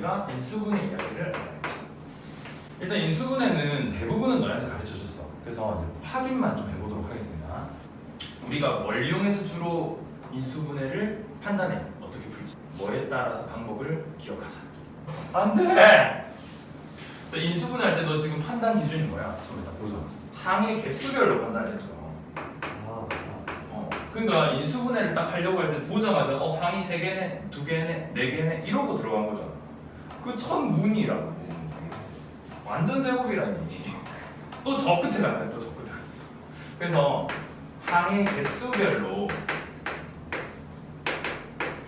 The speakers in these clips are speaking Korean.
우리가 인수분해 이야기를 알아야죠. 일단 인수분해는 대부분은 너희한테 가르쳐줬어. 그래서 이제 확인만 좀 해보도록 하겠습니다. 우리가 뭘 이용해서 주로 인수분해를 판단해? 어떻게 풀지? 뭐에 따라서 방법을 기억하자. 안 돼! 자, 인수분해 할 때 너 지금 판단 기준이 뭐야? 처음에 딱 보자. 항의 개수별로 판단했죠. 그러니까 인수분해를 딱 하려고 할 때 보자마자 항이 3개네, 2개네, 4개네 이러고 들어간 거잖아. 그 첫 문이라고. 완전 제곱이라니. 또 저 끝에 갔네. 또 저 끝에 갔어. 그래서 항의 개수별로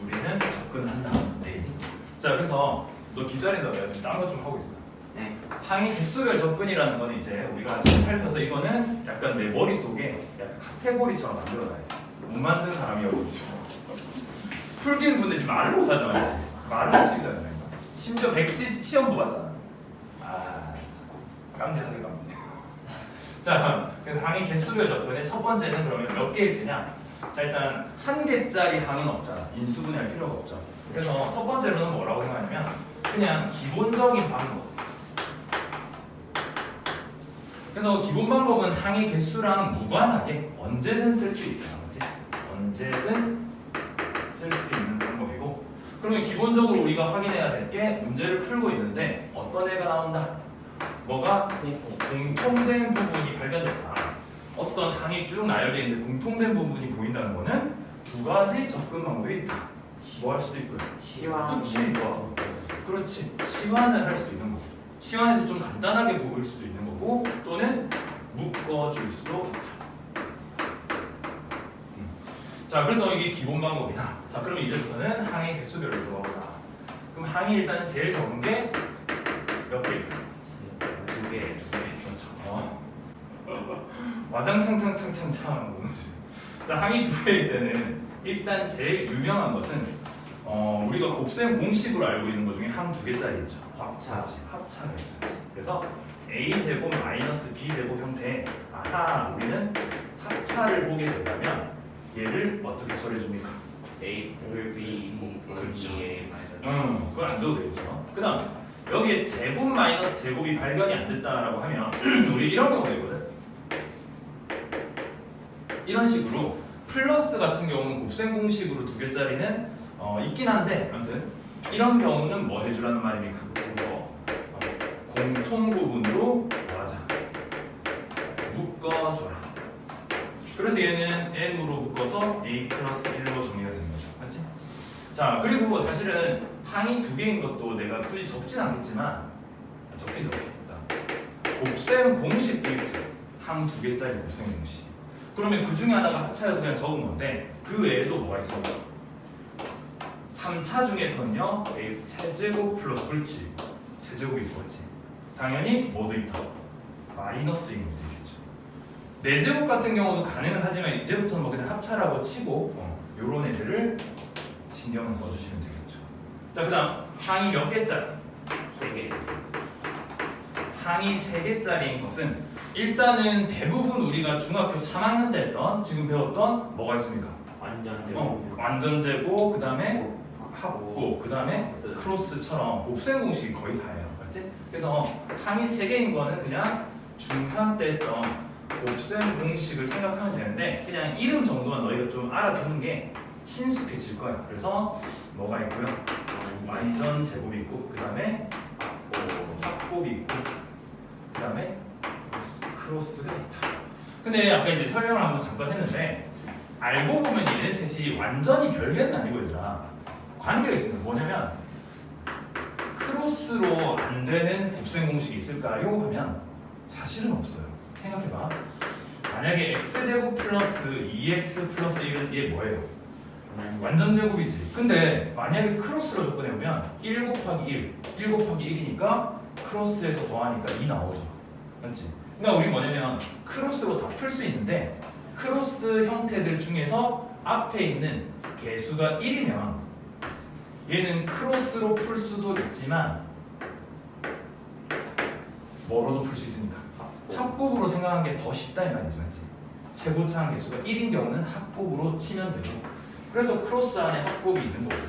우리는 접근한다. 네. 자, 그래서 너 뒷자리에다 내가 지금 딴 거 좀 하고 있어. 네. 항의 개수별 접근이라는 건 이제 우리가 지금 살펴서 이거는 약간 내 머릿속에 약간 카테고리처럼 만들어놔야 돼. 못 만드는 사람이 어디 있죠? 풀기는 근데 지금 말을 못 하잖아. 말을 할 수 있어야 된다. 심지어 백지 시험도 봤잖아. 아, 깜찍하세요, 깜찍. 자, 그래서 항의 개수별 접근의 첫 번째는 그러면 몇 개일 테냐? 자, 일단 한 개짜리 항은 없잖아. 인수분해할 필요가 없죠. 그래서 첫 번째로는 뭐라고 생각하냐면 그냥 기본적인 방법. 그래서 기본 방법은 항의 개수랑 무관하게 언제든 쓸 수 있다. 그렇지? 언제든 쓸 수 있는 방법이고, 그러면 기본적으로 우리가 확인해야 될 게 문제를 풀고 있는데 어떤 애가 나온다? 뭐가 공통된 부분이 발견됐다. 어떤 항이 쭉 나열되어 있는데 공통된 부분이 보인다는 거는 두 가지 접근 방법이 있다. 뭐 할 수도 있고요. 시환. 그렇지. 그렇지. 치환을 할 수도 있는 거고, 치환해서 좀 간단하게 보일 수도 있는 거고, 또는 묶어줄 수도 있다. 자, 그래서 이게 기본 방법이다. 자, 그럼 이제부터는 항의 개수별로 들어가보자. 그럼 항이 일단 제일 적은 게 몇 개일까요? 2개. 그렇죠. 와장창창창창창. 자, 항이 2개일 때는 일단 제일 유명한 것은 우리가 곱셈 공식으로 알고 있는 것 중에 항 2개짜리 있죠. 합차가 있죠. 그래서 a제곱 마이너스 b제곱 형태의 우리는 합차를 보게 된다면 얘를 어떻게 처리해 줍니까? A, B, 그렇죠. A, 그건 안 줘도 되겠죠. 그 다음 여기에 제곱 마이너스 제곱이 발견이 안 됐다라고 하면 우리 이런 경우가 있거든. 이런 식으로 플러스 같은 경우는 곱셈 공식으로 2개짜리는 있긴 한데, 아무튼 이런 경우는 뭐 해주라는 말입니까? 공통 부분으로 뭐하자? 묶어줘라. 그래서 얘는 n으로 묶어서 a 플러스 1로 정리가 되는 거죠. 맞지? 자, 그리고 사실은 항이 2개인 것도 내가 굳이 적진 않겠지만, 적긴 적겠다. 곱셈 공식도 있죠. 항 2개짜리 곱셈 공식. 그러면 그 중에 하나가 합차여서 그냥 적은 건데, 그 외에도 뭐가 있어? 3차 중에서는요, a 세제곱 플러스, 그렇지. 세제곱이 있겠지. 당연히 뭐도 있다. 마이너스 1도 있겠죠. 4제곱 같은 경우도 가능은 하지만 이제부터는 뭐 그냥 합차라고 치고 요런 애들을 신경을 써주시면 되겠죠. 자, 그 다음 항이 몇 개짜리? 3개. 항이 3개짜리인 것은 일단은 대부분 우리가 중학교 3학년 때 했던, 지금 배웠던 뭐가 있습니까? 완전제곱, 그 다음에 합곱, 그 다음에 크로스처럼 곱셈 공식이 거의 다예요. 맞지? 그래서 항이 3개인 거는 그냥 중3 때 했던 곱셈 공식을 생각하면 되는데, 그냥 이름 정도만 너희가 좀 알아두는 게 친숙해질 거야. 그래서 뭐가 있고요? 완전 제곱이 있고, 그 다음에 합곱이 있고, 그 다음에 크로스가 있다. 근데 아까 이제 설명을 한번 잠깐 했는데, 알고 보면 얘네 셋이 완전히 별개는 아니고 얘들아, 관계가 있습니다. 뭐냐면 크로스로 안 되는 곱셈 공식이 있을까요? 하면 사실은 없어요. 생각해봐. 만약에 x제곱 플러스 2x 플러스 1은 이게 뭐예요? 완전 제곱이지. 근데 만약에 크로스로 접근해보면 1 곱하기 1 곱하기 1이니까 크로스에서 더하니까 2 나오죠. 맞지? 그러니까 우리 뭐냐면 크로스로 다 풀 수 있는데, 크로스 형태들 중에서 앞에 있는 개수가 1이면 얘는 크로스로 풀 수도 있지만 뭐로도 풀 수 있으니까 합곱으로 생각하는 게 더 쉽다 이 말이지. 맞지? 최고차항 개수가 1인 경우는 합곱으로 치면 되고, 그래서 크로스 안에 합곱이 있는 거고,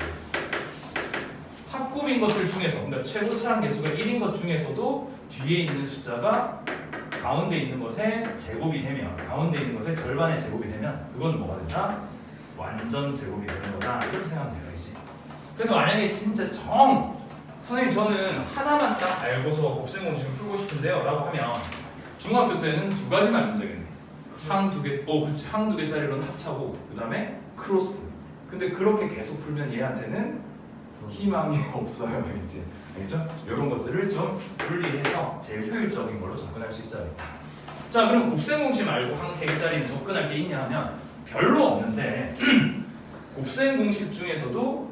합곱 최소인 것들 중에서, 그러니까 최고 차항 계수가 1인 것 중에서도 뒤에 있는 숫자가 가운데 있는 것의 제곱이 되면, 가운데 있는 것의 절반의 제곱이 되면 그건 뭐가 된다? 완전 제곱이 되는 거다. 이렇게 생각하면 돼요, 이제. 그래서 만약에 진짜 선생님 저는 하나만 딱 알고서 곱셈 공식을 풀고 싶은데요 라고 하면 중학교 때는 두 가지만 알면 되겠네. 항 두 개, 그렇지. 항 두 개짜리로는 합차고 그 다음에 크로스. 근데 그렇게 계속 풀면 얘한테는 희망이 없어요, 이제. 알겠죠? 이런 것들을 좀 분리해서 제일 효율적인 걸로 접근할 수 있어야겠다. 자, 그럼 곱셈 공식 말고 항 세 개짜리는 접근할 게 있냐 하면 별로 없는데 곱셈 공식 중에서도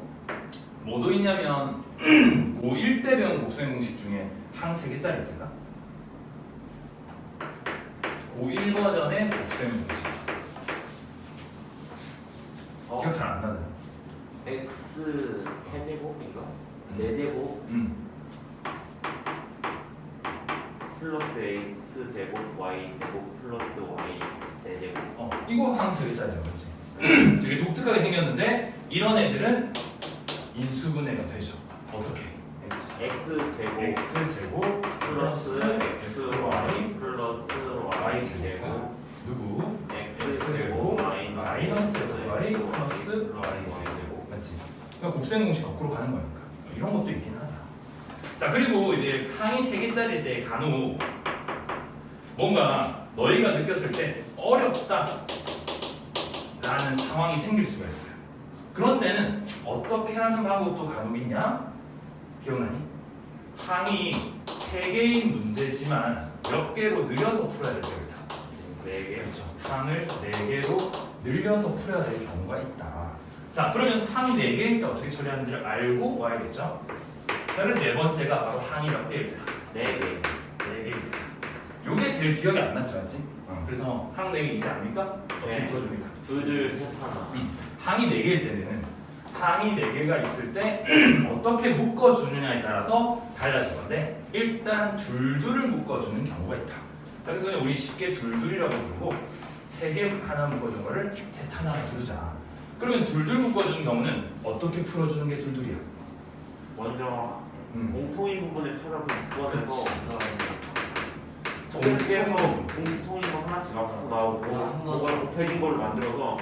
뭐도 있냐면 고1 때 배운 곱셈 공식 중에 항 세 개짜리 있을까? 고1 버전의 곱셈 공식. 기억 잘 안 나나요? x 세제곱인가? 네제곱 플러스 x 제곱 y 제곱 플러스 y 세제곱. 이거 항 세 개짜리인 거지. 되게 독특하게 생겼는데 이런 애들은 인수분해가 되죠. 어떻게? x 제곱 x 제곱 플러스 xy 플러스 y 제곱 누구? x 제곱 마이너스 xy 플러스 y 제곱. 맞지? 그러니까 곱셈 공식 거꾸로 가는 거니까 이런 것도 있긴 하다. 자, 그리고 이제 항이 세 개짜리일 때 간혹 뭔가 너희가 느꼈을 때 어렵다 라는 상황이 생길 수가 있어요. 그런 때는 어떻게 하는 방법도 간혹 있냐? 기억나니? 항이 세 개인 문제지만 몇 개로 늘려서 풀어야 될 때가 있다. 4개. 그렇죠. 항을 4개로 늘려서 풀어야 될 경우가 있다. 자, 그러면 항 4개일 때 어떻게 처리하는지를 알고 와야겠죠? 자, 그래서 네 번째가 바로 항이 몇 개일 때다. 4개. 4개일 때. 요게 제일 기억이 안 났죠, 맞지? 그래서 항 4개 이제 압니까? 어떻게 네. 풀어줍니까? 둘, 셋, 하나. 항이 4개일 때는 항이 4개가 있을 때 어떻게 묶어주느냐에 따라서 달라질 건데 일단 둘둘을 묶어주는 경우가 있다. 그래서 그냥 우리 쉽게 둘둘이라고 부르고 3개 하나 묶어준 거를 셋 하나 부르자. 그러면 둘둘 묶어주는 경우는 어떻게 풀어주는 게 둘둘이야? 먼저 공통인 부분을 찾아서 묶어내서 공통인 공통인 거 하나씩 앞으로 나오고 그걸 곱해진 걸로 만들어서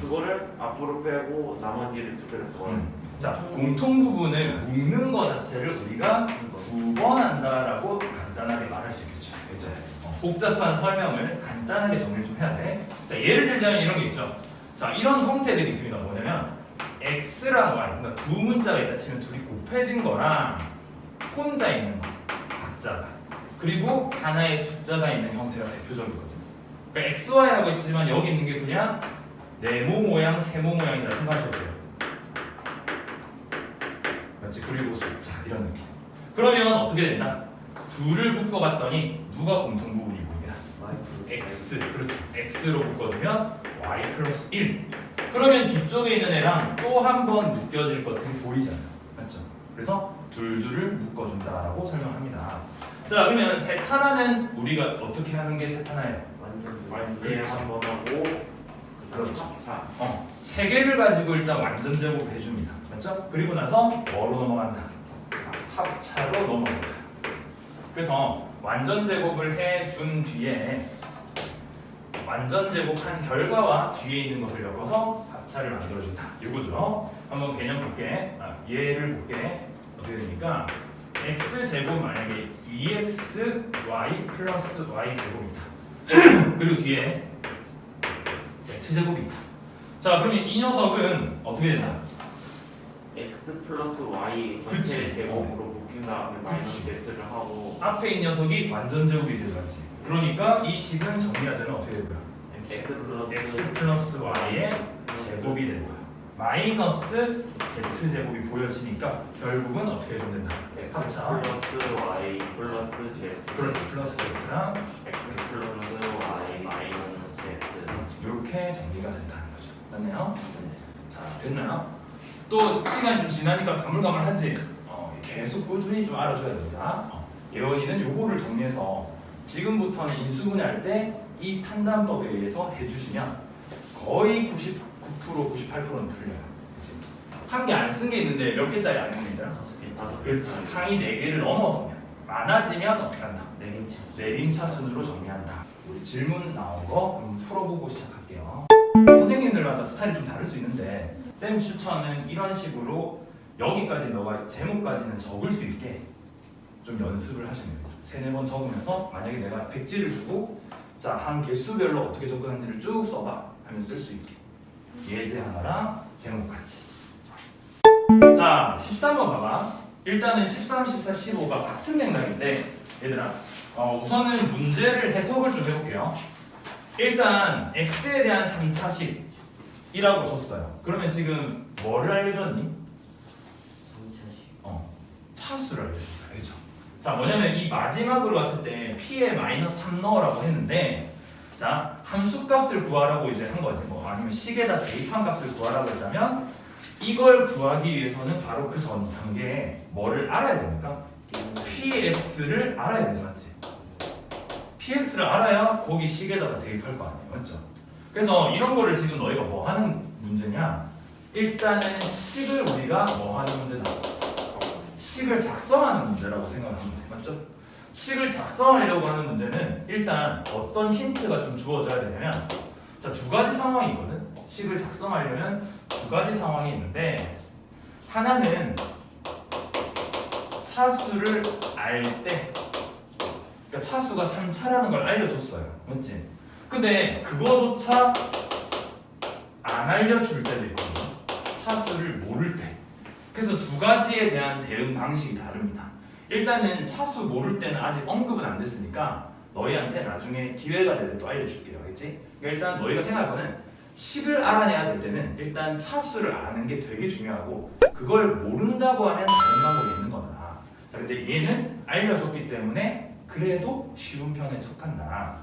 그거를 앞으로 빼고 나머지를 두 개를 더해요. 자, 공통 부분을 묶는 거 자체를 우리가 구분한다라고 간단하게 말할 수 있겠죠. 그렇죠? 복잡한 설명을 간단하게 정리를 좀 해야 돼. 자, 예를 들자면 이런 게 있죠. 자, 이런 형태들이 있습니다. 뭐냐면 x랑 y, 그러니까 두 문자가 있다 치면 둘이 곱해진 거랑 혼자 있는 거, 각자가. 그리고 하나의 숫자가 있는 형태가 대표적이거든요. 그러니까 xy라고 했지만 여기 있는 게 그냥 네모 모양, 세모 모양이라 생각하셔도 돼요. 맞지? 그리고 숫자 이런 느낌. 그러면 어떻게 된다? 둘을 묶어봤더니 누가 공통 부분이 보입니다. x, 그렇죠. x로 묶어주면 y 플러스 1. 그러면 뒤쪽에 있는 애랑 또 한 번 묶여질 것들이 보이잖아요. 맞죠? 그래서 둘둘을 묶어준다라고 설명합니다. 자, 그러면 셋 하나는 우리가 어떻게 하는 게 셋 하나예요? 완전 한번 하고 그렇죠. 자, 세 개를 가지고 일단 완전 제곱 해줍니다. 맞죠? 그리고 나서 뭐로 넘어간다? 합차로 넘어간다. 그래서 완전 제곱을 해준 뒤에 완전 제곱한 결과와 뒤에 있는 것을 엮어서 합차를 만들어준다. 이거죠. 한번 개념 볼게. 얘를 볼게. 어떻게 되니까 x 제곱 만약에 2xy 플러스 y 제곱이다. 그리고 뒤에 z제곱이 있다. 자, 그러면 이 녀석은 어떻게 된다? x 플러스 y 그치. 전체 제곱으로 묶인 다음에 마이너스 z를 하고 앞에 있는 녀석이 완전 제곱이 되죠. 그러니까 이 식은 정리하자면 어떻게 될 거야? x 플러스 y의 제곱이 될 거야. 마이너스 z제곱이 보여지니까 결국은 어떻게 해주면 된다? 합차. 플러스 y 플러스 z 그렇지. 플러스 z랑 x 플러스 y 마이너스 z 이렇게 정리가 된다는 거죠. 맞나요? 자, 됐나요? 또 시간이 좀 지나니까 가물가물한지 계속 꾸준히 좀 알아줘야 됩니다. 예원이는 요거를 정리해서 지금부터는 인수분해할 때 이 판단법에 의해서 해주시면 거의 99%, 98%는 풀려요. 그치? 한 개 안 쓴 게 있는데 몇 개짜리 아닙니다. 그렇지. 항이 4개를 넘어서면 많아지면 어떻게 한다? 내림차순으로 정리한다. 우리 질문 나온 거 한번 풀어보고 시작할게요. 선생님들마다 스타일이 좀 다를 수 있는데 쌤 추천은 이런 식으로 여기까지 너가 제목까지는 적을 수 있게 좀 연습을 하시면 돼요. 3-4번 적으면서 만약에 내가 백지를 주고 자, 한 개수별로 어떻게 접근하는지를 쭉 써봐 하면 쓸 수 있게. 예제 하나랑 제목까지. 자, 13번 봐봐. 일단은 13, 14, 15가 같은 맥락인데 얘들아 우선은 문제를 해석을 좀 해볼게요. 일단 x에 대한 3차식이라고 줬어요. 그러면 지금 뭐를 알려줬니? 차수를 알려준다. 그렇죠? 자, 뭐냐면 이 마지막으로 왔을 때 p에 마이너스 3 넣으라고 했는데 자, 함수값을 구하라고 이제 한 거지. 뭐 아니면 식에다 대입한 값을 구하라고 했다면 이걸 구하기 위해서는 바로 그 전 단계에 뭐를 알아야 됩니까? px를 알아야 되죠, 맞지? px를 알아야 거기 식에다가 대입할 거 아니에요, 맞죠? 그래서 이런 거를 지금 너희가 뭐 하는 문제냐? 일단은 식을 우리가 뭐 하는 문제다? 식을 작성하는 문제라고 생각하면 돼, 맞죠? 식을 작성하려고 하는 문제는 일단 어떤 힌트가 좀 주어져야 되냐면 자, 2가지 상황이 있거든. 식을 작성하려면 2가지 상황이 있는데 하나는 차수를 알 때 그러니까 차수가 3차라는 걸 알려줬어요, 맞지? 근데 그거조차 안 알려줄 때도 있거든요. 차수를 모를 때. 그래서 2가지에 대한 대응 방식이 다릅니다. 일단은 차수 모를 때는 아직 언급은 안 됐으니까 너희한테 나중에 기회가 될 때 또 알려줄게요, 알겠지? 그러니까 일단 너희가 생각할 거는 식을 알아내야 될 때는 일단 차수를 아는 게 되게 중요하고 그걸 모른다고 하면 다른 방법이 있는 거다. 자, 근데 얘는 알려줬기 때문에 그래도 쉬운 편에 속한다.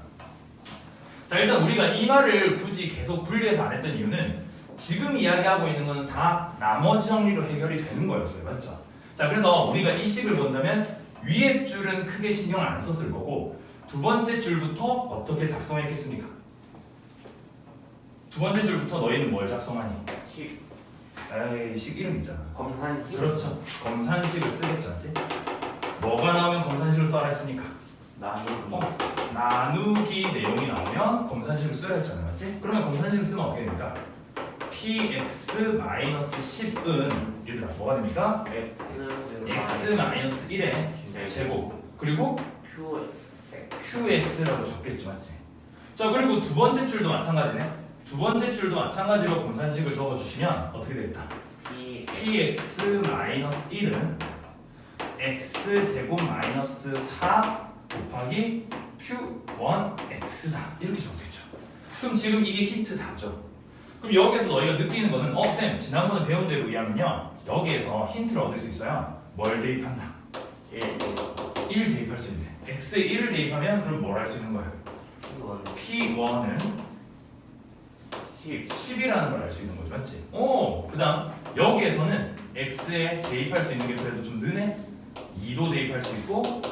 자, 일단 우리가 이 말을 굳이 계속 분리해서 안 했던 이유는 지금 이야기하고 있는 거는 다 나머지 정리로 해결이 되는 거였어요, 맞죠? 자, 그래서 우리가 이 식을 본다면 위에 줄은 크게 신경을 안 썼을 거고 2번째 줄부터 어떻게 작성했겠습니까? 2번째 줄부터 너희는 뭘 작성하니? 식. 에이, 식 이름 있잖아. 검산식. 그렇죠. 검산식을 쓰겠죠, 맞지? 뭐가 나오면 검산식을 써라 했으니까 나누기 내용이 나오면 검산식을 쓰라 했잖아요, 맞지? 그러면 검산식을 쓰면 어떻게 됩니까? px-10은 얘들아 뭐가 됩니까? x-1의 제곱 그리고 qx라고 적겠죠, 맞지? 자, 그리고 2번째 줄도 마찬가지네. 2번째 줄도 마찬가지로 검산식을 적어주시면 어떻게 되겠다? px-1은 x제곱 마이너스 4 곱하기 q1x다 이렇게 적겠죠. 그럼 지금 이게 힌트 다죠. 그럼 여기에서 너희가 느끼는 거는 쌤 지난번에 배운 대로 의하면요 여기에서 힌트를 얻을 수 있어요. 뭘 대입한다? 1 대입할 수 있네. x에 1을 대입하면 그럼 뭘 할 수 있는 거예요? p1은 10이라는 걸 알 수 있는 거죠, 맞지? 그 다음 여기에서는 x에 대입할 수 있는 게 그래도 좀 느네? 2도 대입할 수 있고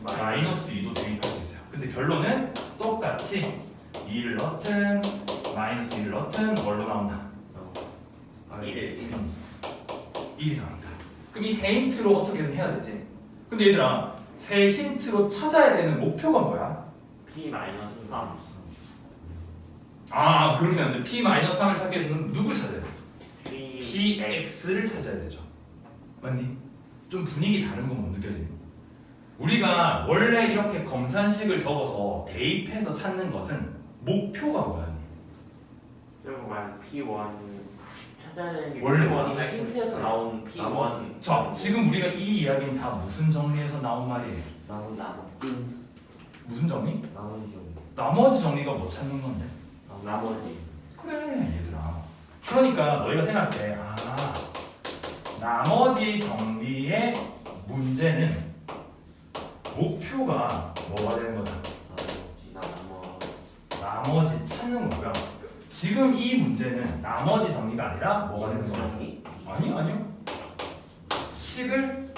마이너스 2도 대입할 수 있어요. 근데 결론은 똑같이 2를 넣든 마이너스 1을 넣든 뭘로 나온다? 1이 나온다. 그럼 이 세 힌트로 어떻게든 해야 되지? 근데 얘들아 세 힌트로 찾아야 되는 목표가 뭐야? p-3. 그렇게 하는데 p-3을 찾기 위해서는 누구를 찾아야 돼? px를 찾아야 되죠. 맞니? 좀 분위기 다른 거 못 느껴지니? 우리가 원래 이렇게 검산식을 적어서 대입해서 찾는 것은 목표가 뭐야? 여러분 말 P1 찾아야 되는 게 원래 P1이나 힌트에서 나온 P1. 자, 지금 우리가 이 이야기는 다 무슨 정리에서 나온 말이에요? 무슨 정리? 나머지 정리가 뭐 찾는 건데? 나머지. 그래 얘들아. 그러니까 너희가 생각해. 나머지 정리의 문제는 목표가 뭐가 되는 거다? 나머지 찾는 거고요. 지금 이 문제는 나머지 정리가 아니라 뭐가 되는 거야? 아니요. 식을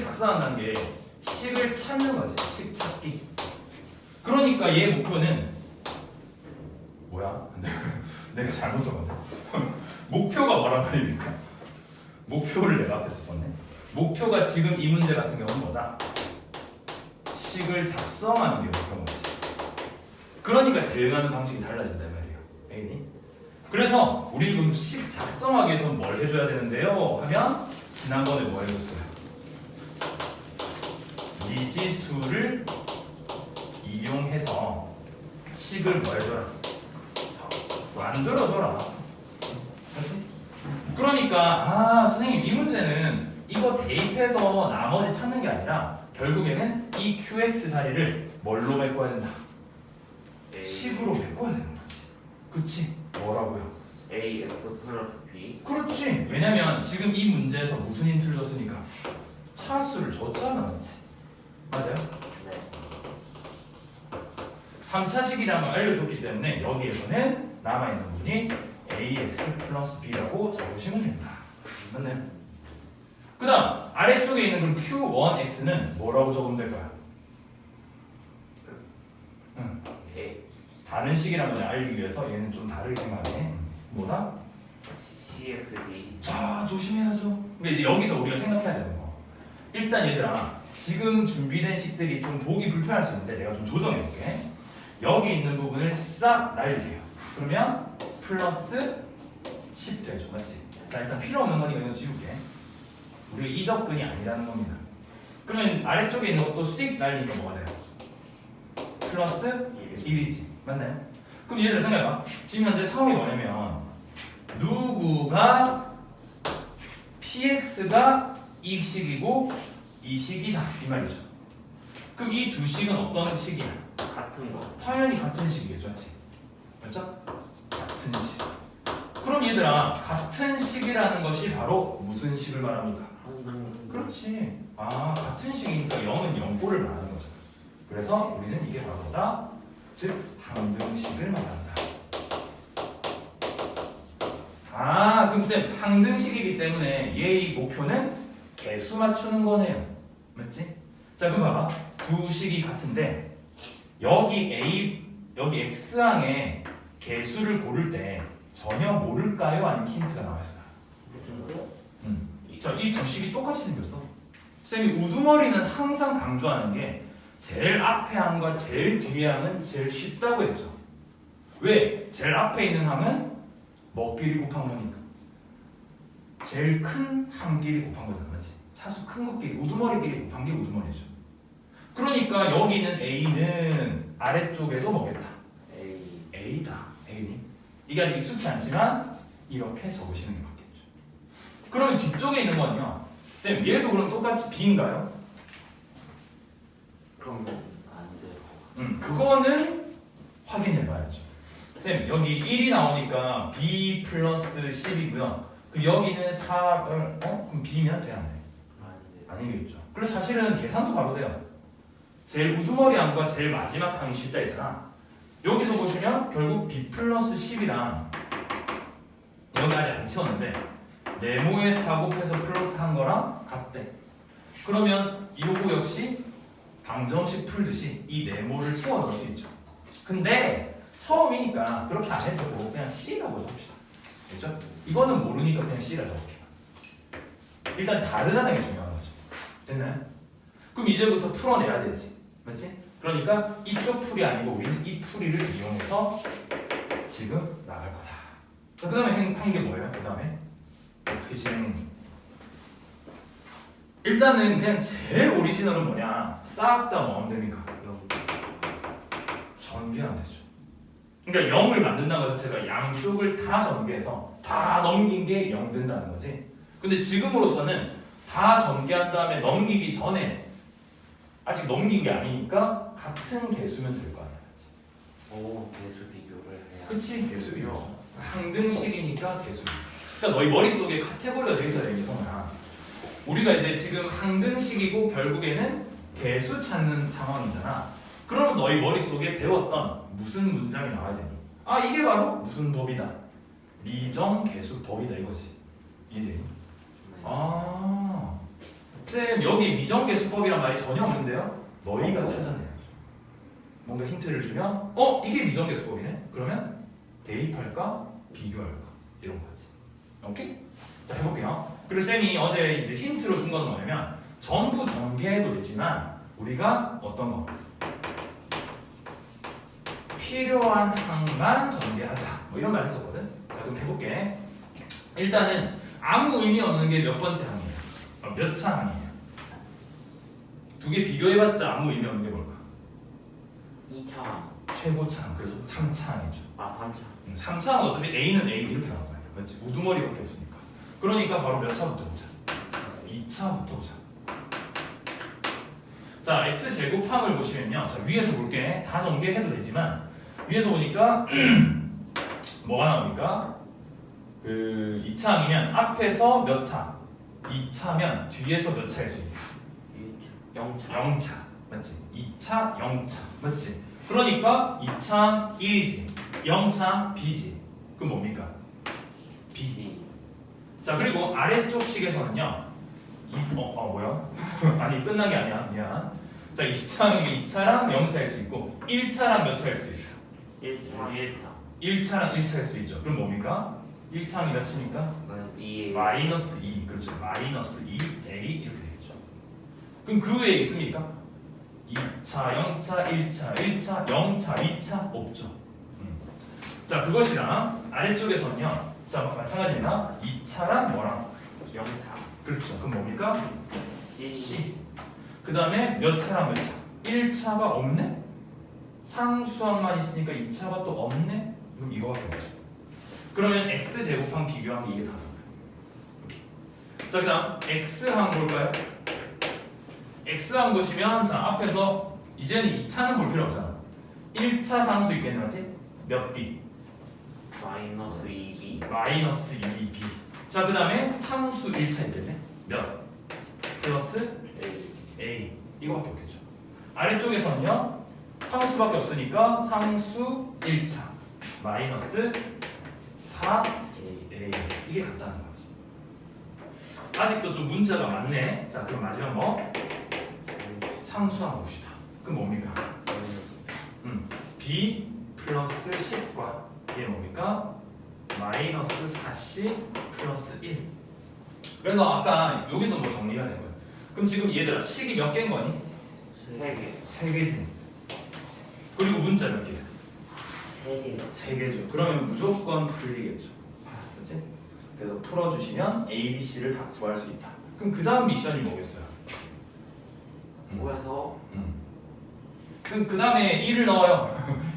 작성한다는 게 식을 찾는 거지. 식 찾기. 그러니까 얘 목표는 뭐야? 내가 잘못 적었네. 목표가 뭐란 말입니까? 목표를 내가 앞에서 썼네. 목표가 지금 이 문제 같은 경우는 뭐다? 식을 작성하는 게 목표인 거지. 그러니까 대응하는 방식이 달라진단 말이에요. 애인이. 그래서 우리 지금 식 작성하기 위해서 뭘 해줘야 되는데요? 하면 지난번에 뭐 해줬어요? 미지수를 이용해서 식을 뭐 해줘라? 만들어줘라. 그렇지? 그러니까 선생님 이 문제는 이거 대입해서 나머지 찾는 게 아니라 결국에는 이 QX 자리를 뭘로 메꿔야 된다? 식으로 메꿔야 되는 거지. 그치? 뭐라고요? AX 플러스 B. 그렇지. 왜냐면 지금 이 문제에서 무슨 힌트를 줬으니까 차수를 줬잖아. 맞지? 맞아요? 네. 3차식이라는 걸 알려줬기 때문에 여기에서는 남아있는 부분이 AX 플러스 B라고 적으시면 된다. 맞나요? 그 다음 아래쪽에 있는 그럼 Q1X는 뭐라고 적으면 될까요? A 다른 식이라는 걸 알기 위해서 얘는 좀 다르게 생각해. 뭐다? CXD. 자, 조심해야죠. 근데 이제 여기서 우리가 생각해야 되는 거. 일단 얘들아, 지금 준비된 식들이 좀 보기 불편할 수 있는데 내가 좀 조정해볼게. 여기 있는 부분을 싹 날릴게요. 그러면 플러스 10 되죠. 맞지? 자, 일단 필요 없는 거니까 이건 지울게. 우리가 이적근이 아니라는 겁니다. 그러면 아래쪽에 있는 것도 씩 날리니까 뭐가 돼요? 플러스 1이지. 맞나요? 그럼 얘들 생각해봐. 지금 현재 상황이 뭐냐면 누구가 px가 이 식이고 이 식이다 이 말이죠. 그럼 이 두 식은 어떤 식이야? 같은 거. 당연히 같은 식이겠죠, 맞지? 맞죠? 같은 식. 그럼 얘들아, 같은 식이라는 것이 바로 무슨 식을 말합니까? 그렇지. 같은 식이니까 0은 0꼴을 말하는 거죠. 그래서 우리는 이게 바로 뭐다? 즉, 항등식을 말한다. 그럼 쌤, 항등식이기 때문에 얘의 목표는 개수 맞추는 거네요. 맞지? 자, 그럼 봐봐. 두 식이 같은데 여기 X항에 개수를 고를 때 전혀 모를까요? 아니면 힌트가 나와있어요? 자, 이 두 식이 똑같이 생겼어. 쌤이 우두머리는 항상 강조하는 게 제일 앞에 항과 제일 뒤에 항은 제일 쉽다고 했죠. 왜? 제일 앞에 있는 항은 뭐끼리 곱한 거니까. 제일 큰 항끼리 곱한 거잖아, 맞지? 차수 큰 것끼리, 우두머리끼리 곱한 게 우두머리죠. 그러니까 여기 있는 A는 아래쪽에도 뭐겠다? A다. A니. 이게 아직 익숙치 않지만 이렇게 적으시는 게 맞겠죠. 그러면 뒤쪽에 있는 거는요. 쌤, 얘도 그럼 똑같이 B인가요? 그럼 안 돼요. 그거는 확인해 봐야죠. 쌤, 여기 1이 나오니까 B 플러스 10이고요. 그럼 여기는 4을 그럼 B면 돼, 안 돼? 아니겠죠. 그래서 사실은 계산도 바로 돼요. 제일 우두머리 항과 제일 마지막 항이 쉽다 했잖아. 여기서 보시면 결국 B 플러스 10이랑 여기 아직 안 채웠는데 네모에 4 곱해서 플러스 한 거랑 같대. 그러면 요거 역시 방정식 풀듯이 이 네모를 채워 넣을 수 있죠. 근데 처음이니까 그렇게 안 해도 되고 그냥 C라고 적읍시다. 됐죠? 이거는 모르니까 그냥 C라 적을게요. 일단 다르다는 게 중요한 거죠. 됐나요? 그럼 이제부터 풀어내야 되지. 맞지? 그러니까 이쪽 풀이 아니고 우리는 이 풀이를 이용해서 지금 나갈 거다. 자, 그 다음에 한 게 뭐예요? 그 다음에 어떻게 진행했니? 일단은 그냥 제일 오리지널은 뭐냐? 싹 다 뭐하면 됩니까? 전개하면 되죠. 그러니까 0을 만든다는 것 자체가 양쪽을 다 전개해서 다 넘긴 게 0 된다는 거지. 근데 지금으로서는 다 전개한 다음에 넘기기 전에 아직 넘긴 게 아니니까 같은 개수면 될 거 아니야. 오, 개수 비교를 해야. 그치? 개수 비교. 항등식이니까 개수. 그러니까 너희 머릿속에 카테고리가 돼 있어야 되는 게 성우야. 우리가 이제 지금 항등식이고 결국에는 개수 찾는 상황이잖아. 그러면 너희 머릿속에 배웠던 무슨 문장이 나와야 되니? 이게 바로 무슨 법이다? 미정개수법이다 이거지. 이해되니? 쌤, 여기 미정개수법이란 말이 전혀 없는데요? 너희가 찾아내야죠. 뭔가 힌트를 주면 이게 미정개수법이네? 그러면 대입할까? 비교할까? 이런 거지. 오케이? 자 해볼게요. 그리고 쌤이 어제 이제 힌트로 준 건 뭐냐면 전부 전개해도 되지만 우리가 어떤 거 필요한 항만 전개하자 뭐 이런 말 했었거든. 자 그럼 해볼게. 일단은 아무 의미 없는 게 몇 번째 항이에요? 몇 차 항이에요? 두 개 비교해봤자 아무 의미 없는 게 뭘까? 2차. 최고차항, 그죠? 3차항이죠. 아 3차. 3차항은 어차피 A는 A 이렇게 나올 거예요. 맞지? 우두머리밖에 없으니까. 그러니까 바로 몇 차부터 보자. 2차부터 보자. 자, X제곱항을 보시면요. 자, 위에서 볼게. 다 전개해도 되지만 위에서 보니까 뭐가 나옵니까? 그 2차항이면 앞에서 몇 차? 2차면 뒤에서 몇 차일 수 있냐? 0차. 0차. 맞지? 2차 0차. 맞지? 그러니까 2차 1이지 0차 B지. 그럼 뭡니까? B. 자 그리고 아래쪽 식에서는요 뭐야? 아니 끝난 게 아니야. 미안. 자 2차는 2차랑 0차일 수 있고 1차랑 몇 차일 수도 있어요. 1차. 1차랑 1차일 수도 있죠. 그럼 뭡니까? 1차항이 몇 치니까? 마이너스 2. 그렇죠. 마이너스 2A 이렇게 되겠죠. 그럼 그 외에 있습니까? 2차, 0차, 1차, 1차, 0차, 2차 없죠. 자 그것이랑 아래쪽에서는요. 자 마찬가지나 2차랑 뭐랑? 0차. 그렇죠. 그럼 뭡니까? C. C. 그 다음에 몇 차랑 몇 차? 1차가 없네? 상수항만 있으니까 2차가 또 없네? 그럼 이거밖에 없죠. 그러면 X제곱항 비교한 게 이게 다른 거예요. 자 그 다음 X항 볼까요? X항 보시면 자 앞에서 이제는 2차는 볼 필요 없잖아. 1차 상수 있겠네 맞지? 몇 B? 마이너스 2B. 마이너스 2B. 자 그 다음에 상수 1차 있겠네? 몇? 플러스 A. A. 이거밖에 없겠죠. 아래쪽에서는요. 상수밖에 없으니까 상수 1차 마이너스 4A. 이게 같다는 거지. 아직도 좀 문제가 많네. 자 그럼 마지막 뭐? 상수항 봅시다. 그럼 뭡니까? B 플러스 10과 이게 뭡니까? 마이너스 4C 플러스 1. 그래서 아까 여기서 뭐 정리가 된 거예요. 그럼 지금 얘들아 식이 몇 개인 거니? 3개. 3개지. 그리고 문자 몇 개? 3개. 3개죠. 그러면 무조건 풀리겠죠. 그렇지? 그래서 풀어주시면 A, B, C를 다 구할 수 있다. 그럼 그 다음 미션이 뭐겠어요? 구해서 그럼 그 다음에 1을 넣어요.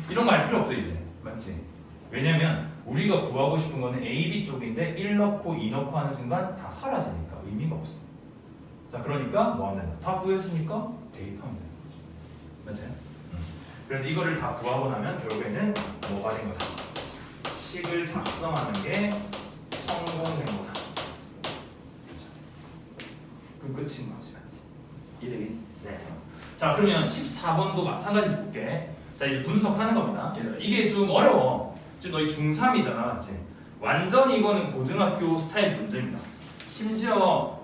이런 거 알 필요 없어 이제. 맞지? 왜냐면 우리가 구하고 싶은 거는 A, B 쪽인데 1 넣고 2 넣고 하는 순간 다 사라지니까 의미가 없어. 자 그러니까 뭐 하면 된다. 다 구했으니까 대입하면 되는 거죠. 맞아요? 그래서 이거를 다 구하고 나면 결국에는 뭐가 된 거다. 식을 작성하는 게 성공된 거다. 그렇죠? 그럼 끝인 거지, 맞지? 이해되겠니? 네. 자 그러면 14번도 마찬가지로 볼게. 자 이제 분석하는 겁니다. 얘들아 이게 좀 어려워. 지금 너희 중3이잖아, 맞지? 완전 이거는 고등학교 스타일 문제입니다. 심지어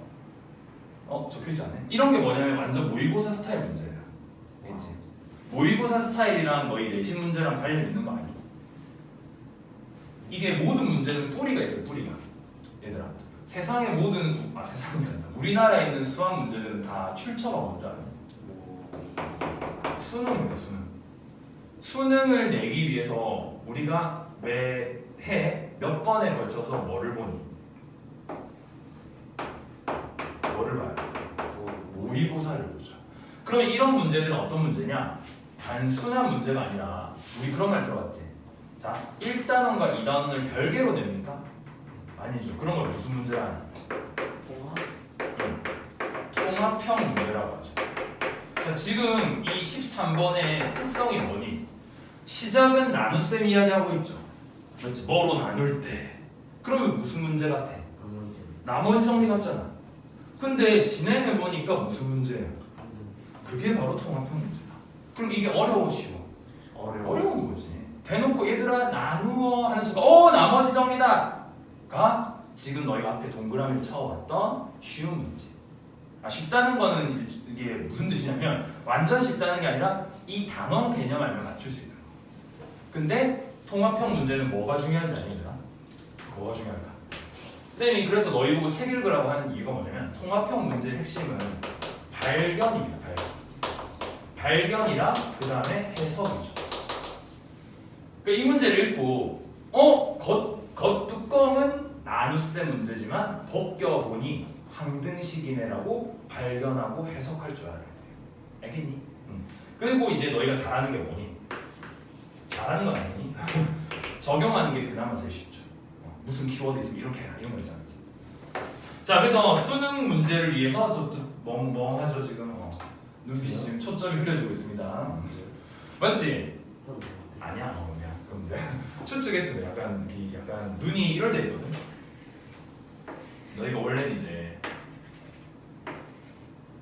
적혀있지 않네. 이런 게 뭐냐면 완전 모의고사 스타일 문제야. 알겠지? 모의고사 스타일이랑 너희 내신 문제랑 관련 있는 거 아니야? 이게 모든 문제는 뿌리가 있어요. 뿌리가. 얘들아 세상의 모든 세상이 아니라 우리나라에 있는 수학 문제들은 다 출처가 뭔지 알아요? 수능입니다. 수능을 내기 위해서 우리가 매해 몇 번에 걸쳐서 뭐를 보니? 뭐를 봐요? 모의고사를 보죠. 그러면 이런 문제들은 어떤 문제냐? 단순한 문제가 아니라 우리 그런 말 들어봤지? 자, 1단원과 2단원을 별개로 냅니까? 아니죠. 그런 걸 무슨 문제라 하냐? 통합형 문제라고 하죠. 자, 지금 이 13번의 특성이 뭐니? 시작은 나눗셈 이야기하고 있죠. 그렇지? 뭐로 나눌 때. 그러면 무슨 문제 같아? 나머지 정리 같잖아. 근데 진행해 보니까 무슨 문제예요? 그게 바로 통합형 문제다. 그럼 이게 어려워 쉬워? 어려운 거지. 대놓고 얘들아 나누어 하는 순간 나머지 정리다! 가 지금 너희가 앞에 동그라미를 쳐왔던 쉬운 문제. 쉽다는 거는 이게 무슨 뜻이냐면 완전 쉽다는 게 아니라 이 단원 개념 알면 맞출 수 있는 거. 근데 통합형 문제는 뭐가 중요한지 아니더라? 뭐가 중요할까? 쌤이 그래서 너희 보고 책 읽으라고 하는 이유가 뭐냐면 통합형 문제의 핵심은 발견입니다. 발견이랑 그 다음에 해석이죠. 그러니까 이 문제를 읽고 겉 뚜껑은 나눗셈 문제지만 벗겨보니 항등식이네라고 발견하고 해석할 줄 알아야 돼요. 알겠니? 그리고 이제 너희가 잘하는 게 뭐니? 잘하는 건 아니니? 적용하는 게 그나마 제일 쉽죠. 무슨 키워드 있으면 이렇게 해라 이런 거 있잖아. 자, 그래서 수능 문제를 위해서 저도 멍멍하죠 지금. 눈빛이 지금 초점이 흐려지고 있습니다. 맞지? 아니야. 그냥 그럼 내가 추측했습니다. 약간 눈이 이럴 때 있거든. 너희가 원래는 이제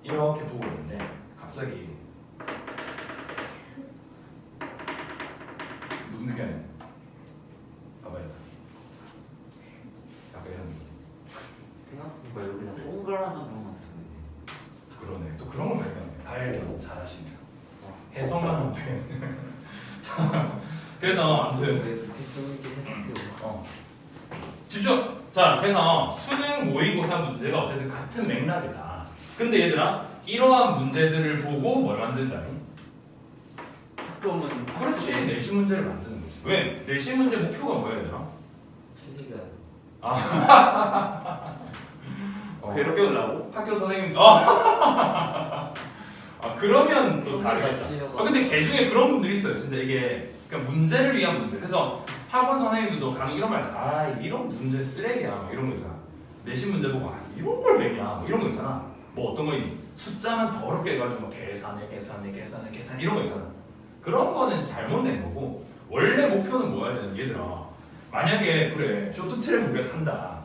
이렇게 보고 있는데 갑자기 무슨 느낌이야? 봐봐요. 약간 이런 느낌. 생각해보니까 여기다 동그란 점만 쓰면 그러네. 또 그런 걸 발견 잘하시네요. 해석만 하면 돼. 자, 그래서 아무튼 이렇게 쓰는지 해석해보고 집중! 자, 그래서 수능 모의고사 문제가 어쨌든 같은 맥락이다. 근데 얘들아, 이러한 문제들을 보고 뭘 만든다니? 학교문 그렇지, 내신 문제를 만드는 거지. 왜? 내신 문제 목표가 뭐야, 얘들아? 실리가 이렇게 하려고? 학교 선생님, 그러면 또 다르겠다. 근데 개 중에 그런 분들이 있어요. 진짜 이게 그러니까 문제를 위한 문제. 그래서 학원 선생님들도 가끔 이런 말, 이런 문제 쓰레기야, 뭐 이런 거 있잖아. 내신 문제 보고 이런 걸 배냐, 뭐 이런 거 있잖아. 뭐 어떤 거 숫자만 더럽게 해가지고 뭐 계산 이런 거 있잖아. 그런 거는 잘못된 거고 원래 목표는 뭐야 되는 얘들아. 만약에 그래 쇼트트랙 우리가 탄다,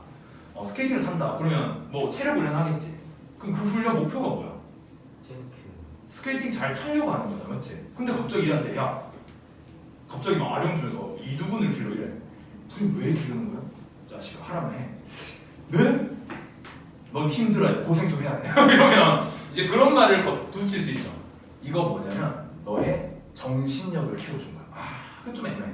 스케이팅을 탄다. 그러면 뭐 체력 훈련 하겠지. 그럼 그 훈련 목표가 뭐야? 스케이팅 잘 타려고 하는 거다, 맞지? 근데 갑자기 얘한테 갑자기 막 아령주에서 이두근을 길러 이래. 선생님 왜 기르는 거야? 자식아 하라면 해. 네? 넌 힘들어야 돼. 고생 좀 해야 돼. 이러면 이제 그런 말을 붙일 수 있죠. 이거 뭐냐면 너의 정신력을 키워준 거야. 그건 좀 애매해.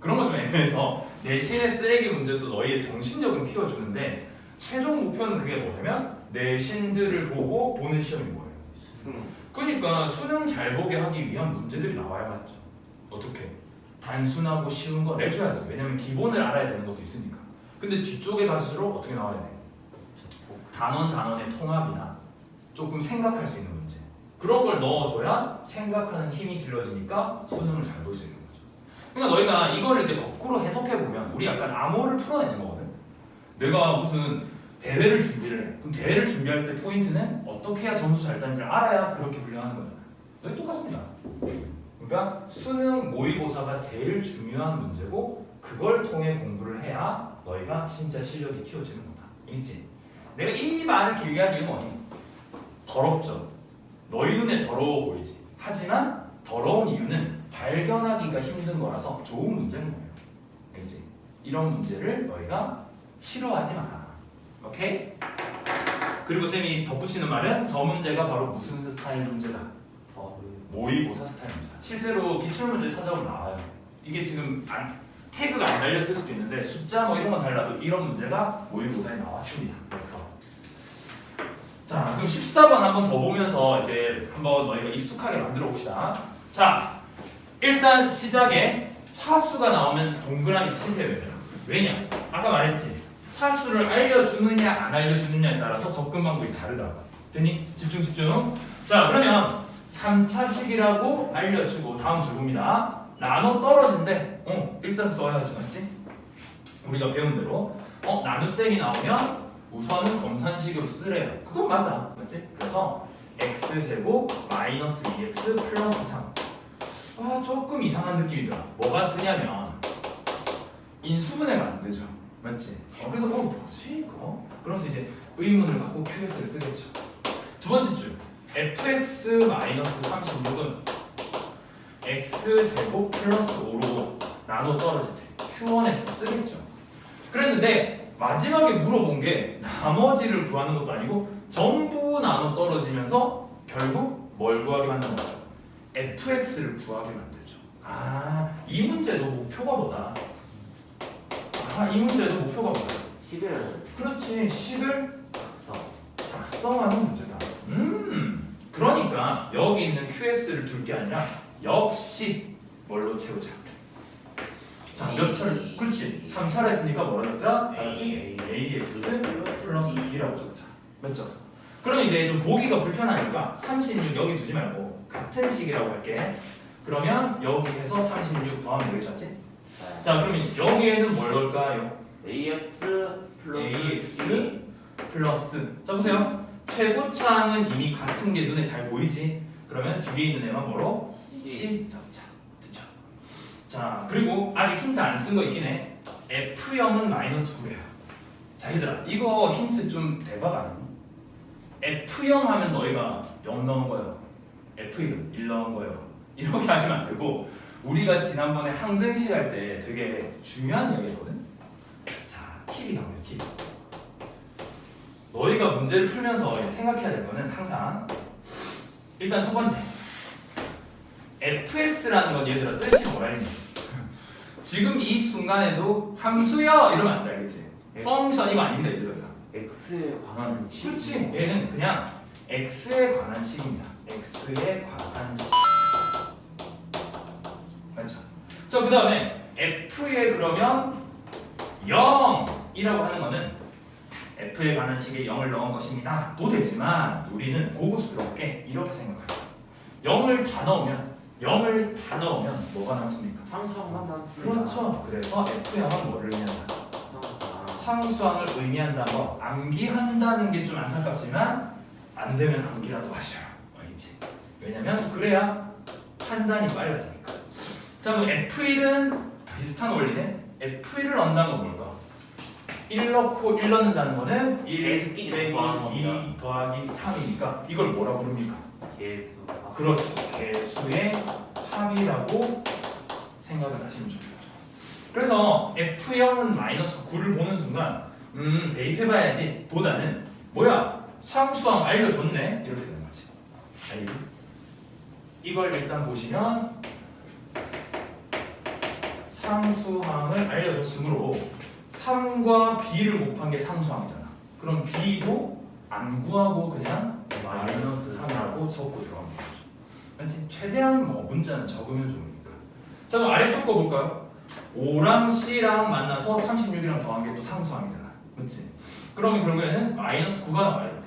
그런 거 좀 애매해서 내신의 쓰레기 문제도 너희의 정신력을 키워주는데 최종 목표는 그게 뭐냐면 내신들을 보고 보는 시험이 뭐예요? 그러니까 수능 잘 보게 하기 위한 문제들이 나와야 맞죠. 어떻게? 단순하고 쉬운 거 내줘야지. 왜냐면 기본을 알아야 되는 것도 있으니까. 근데 뒤쪽에 갈수록 어떻게 나와야 돼? 단원의 통합이나 조금 생각할 수 있는 문제. 그런 걸 넣어줘야 생각하는 힘이 길러지니까 수능을 잘 볼 수 있는 거죠. 그러니까 너희가 이거를 이제 거꾸로 해석해보면 우리 약간 암호를 풀어내는 거거든. 내가 무슨 대회를 준비를 해. 그럼 대회를 준비할 때 포인트는 어떻게 해야 점수 잘 따는지를 알아야 그렇게 훈련하는 거잖아. 너희 똑같습니다. 그러니까 수능 모의고사가 제일 중요한 문제고 그걸 통해 공부를 해야 너희가 진짜 실력이 키워지는 거다. 있지? 내가 이 말을 길게 한 이유는 뭐니? 더럽죠. 너희 눈에 더러워 보이지. 하지만 더러운 이유는 발견하기가 힘든 거라서 좋은 문제인 거예요. 알지? 이런 문제를 너희가 싫어하지 마라. 오케이? 그리고 쌤이 덧붙이는 말은 저 문제가 바로 무슨 스타일 문제다? 모의고사 스타일입니다. 실제로 기출문제 찾아보면 나와요. 이게 지금 태그가 안 달렸을 수도 있는데 숫자 뭐 이런 건 달라도 이런 문제가 모의고사에 나왔습니다. 자, 그럼 14번 한번 더 보면서 이제 한번 너희가 익숙하게 만들어 봅시다. 자, 일단 시작에 차수가 나오면 동그라미 치세요, 얘들아. 왜냐? 아까 말했지. 차수를 알려주느냐 안 알려주느냐에 따라서 접근 방법이 다르다고. 됐니? 집중. 자, 그러면 3차식이라고 알려주고 다음 주봅니다. 나눠 떨어진대. 일단 써야지, 맞지? 우리가 배운 대로 나눗셈이 나오면 우선은 검산식으로 쓰래요. 그건 맞아, 맞지? 그래서 x제곱 마이너스 2x 플러스 3. 조금 이상한 느낌이 들어. 뭐가 뜨냐면 인수분해가 안 되죠, 맞지? 그래서 뭐지 이거? 그래서 이제 의문을 갖고 qx를 쓰겠죠. 두 번째 줄 fx 마이너스 36은 x제곱 플러스 5로 나눠 떨어질 때 q1x 쓰겠죠. 그랬는데 마지막에 물어본 게 나머지를 구하는 것도 아니고 전부 나눠 떨어지면서 결국 뭘 구하게 만든 거죠? fx를 구하게 만들죠. 이 문제도 목표가 뭐다? 이 문제도 목표가 뭐다? 식을 그렇지. 식을 써. 작성하는 문제다. 그러니까 여기 있는 QX를 둘 게 아니라 역시 뭘로 채우자. 자, 몇 차를? 그렇지. 3차를 했으니까 뭐라 적자? 다 같이 AX 플러스 B라고 적자. 몇 점? 그럼 이제 좀 보기가 불편하니까 36 여기 두지 말고 같은 식이라고 할게. 그러면 여기에서 36 더하면 되겠지? 자, 그러면 여기에는 뭘 넣을까요? AX 플러스 AX 플러스. 자, 보세요. 최고차항은 이미 같은 게 눈에 잘 보이지? 그러면 뒤에 있는 애만 뭐로? C 적자. 됐죠? 자, 그리고 아직 힌트 안 쓴 거 있긴 해. F0은 마이너스 9예요. 자, 얘들아, 이거 힌트 좀 대박 아니니? F0 하면 너희가 0 넣은 거예요. F1은 1 넣은 거예요. 이렇게 하시면 안 되고, 우리가 지난번에 항등식 할 때 되게 중요한 이야기였거든? 자, 팁이 나오네요, 팁. 너희가 문제를 풀면서 생각해야 될 거는 항상 일단 첫 번째 fx라는 건 얘들아 뜻이 뭐라 했니? 지금 이 순간에도 함수여 이러면 안 돼, 알겠지? 펑션 이거 아닙니다, 얘들아. X에 관한 식. 그렇지. 얘는 그냥 x에 관한 식입니다. x에 관한 식. 맞죠? 자, 그 다음에 f에 그러면 0이라고 하는 거는 f에 관한 식에 0을 넣은 것입니다. 도 되지만 우리는 고급스럽게 이렇게 생각하죠. 0을 다 넣으면 뭐가 남습니까? 상수항만 남습니다. 그렇죠. 그래서 F0은 뭐를 의미한다? 상수항을 의미한다는 거 암기한다는 게 좀 안타깝지만 안 되면 암기라도 하셔요. 알겠지? 왜냐면 그래야 판단이 빨라지니까. 자, 그럼 F1은 비슷한 원리네. F1을 넣는다는 건 뭘까? 1 넣고 1 넣는다는 거는 1 개수끼리 빼기 더하는 2 더하기 3이니까 이걸 뭐라 부릅니까? 개수. 그렇죠. 개수의 합이라고 생각을 하시면 좋겠죠. 그래서 F0은 마이너스 9를 보는 순간 대입해봐야지 보다는 뭐야? 상수항 알려줬네? 이렇게 되는 거지. 알겠니? 이걸 일단 보시면 상수항을 알려줬으므로 3과 b를 곱한 게 상수항이잖아. 그럼 b도 안 구하고 그냥 마이너스 3이라고 적고 들어가면 되죠. 알지? 최대한 뭐 문자는 적으면 좋으니까. 자, 그럼 아래쪽 거 볼까요? 5랑 C랑 만나서 36이랑 더한 게 또 상수항이잖아. 맞지? 그러면 결국에는 마이너스 9가 나와야 돼.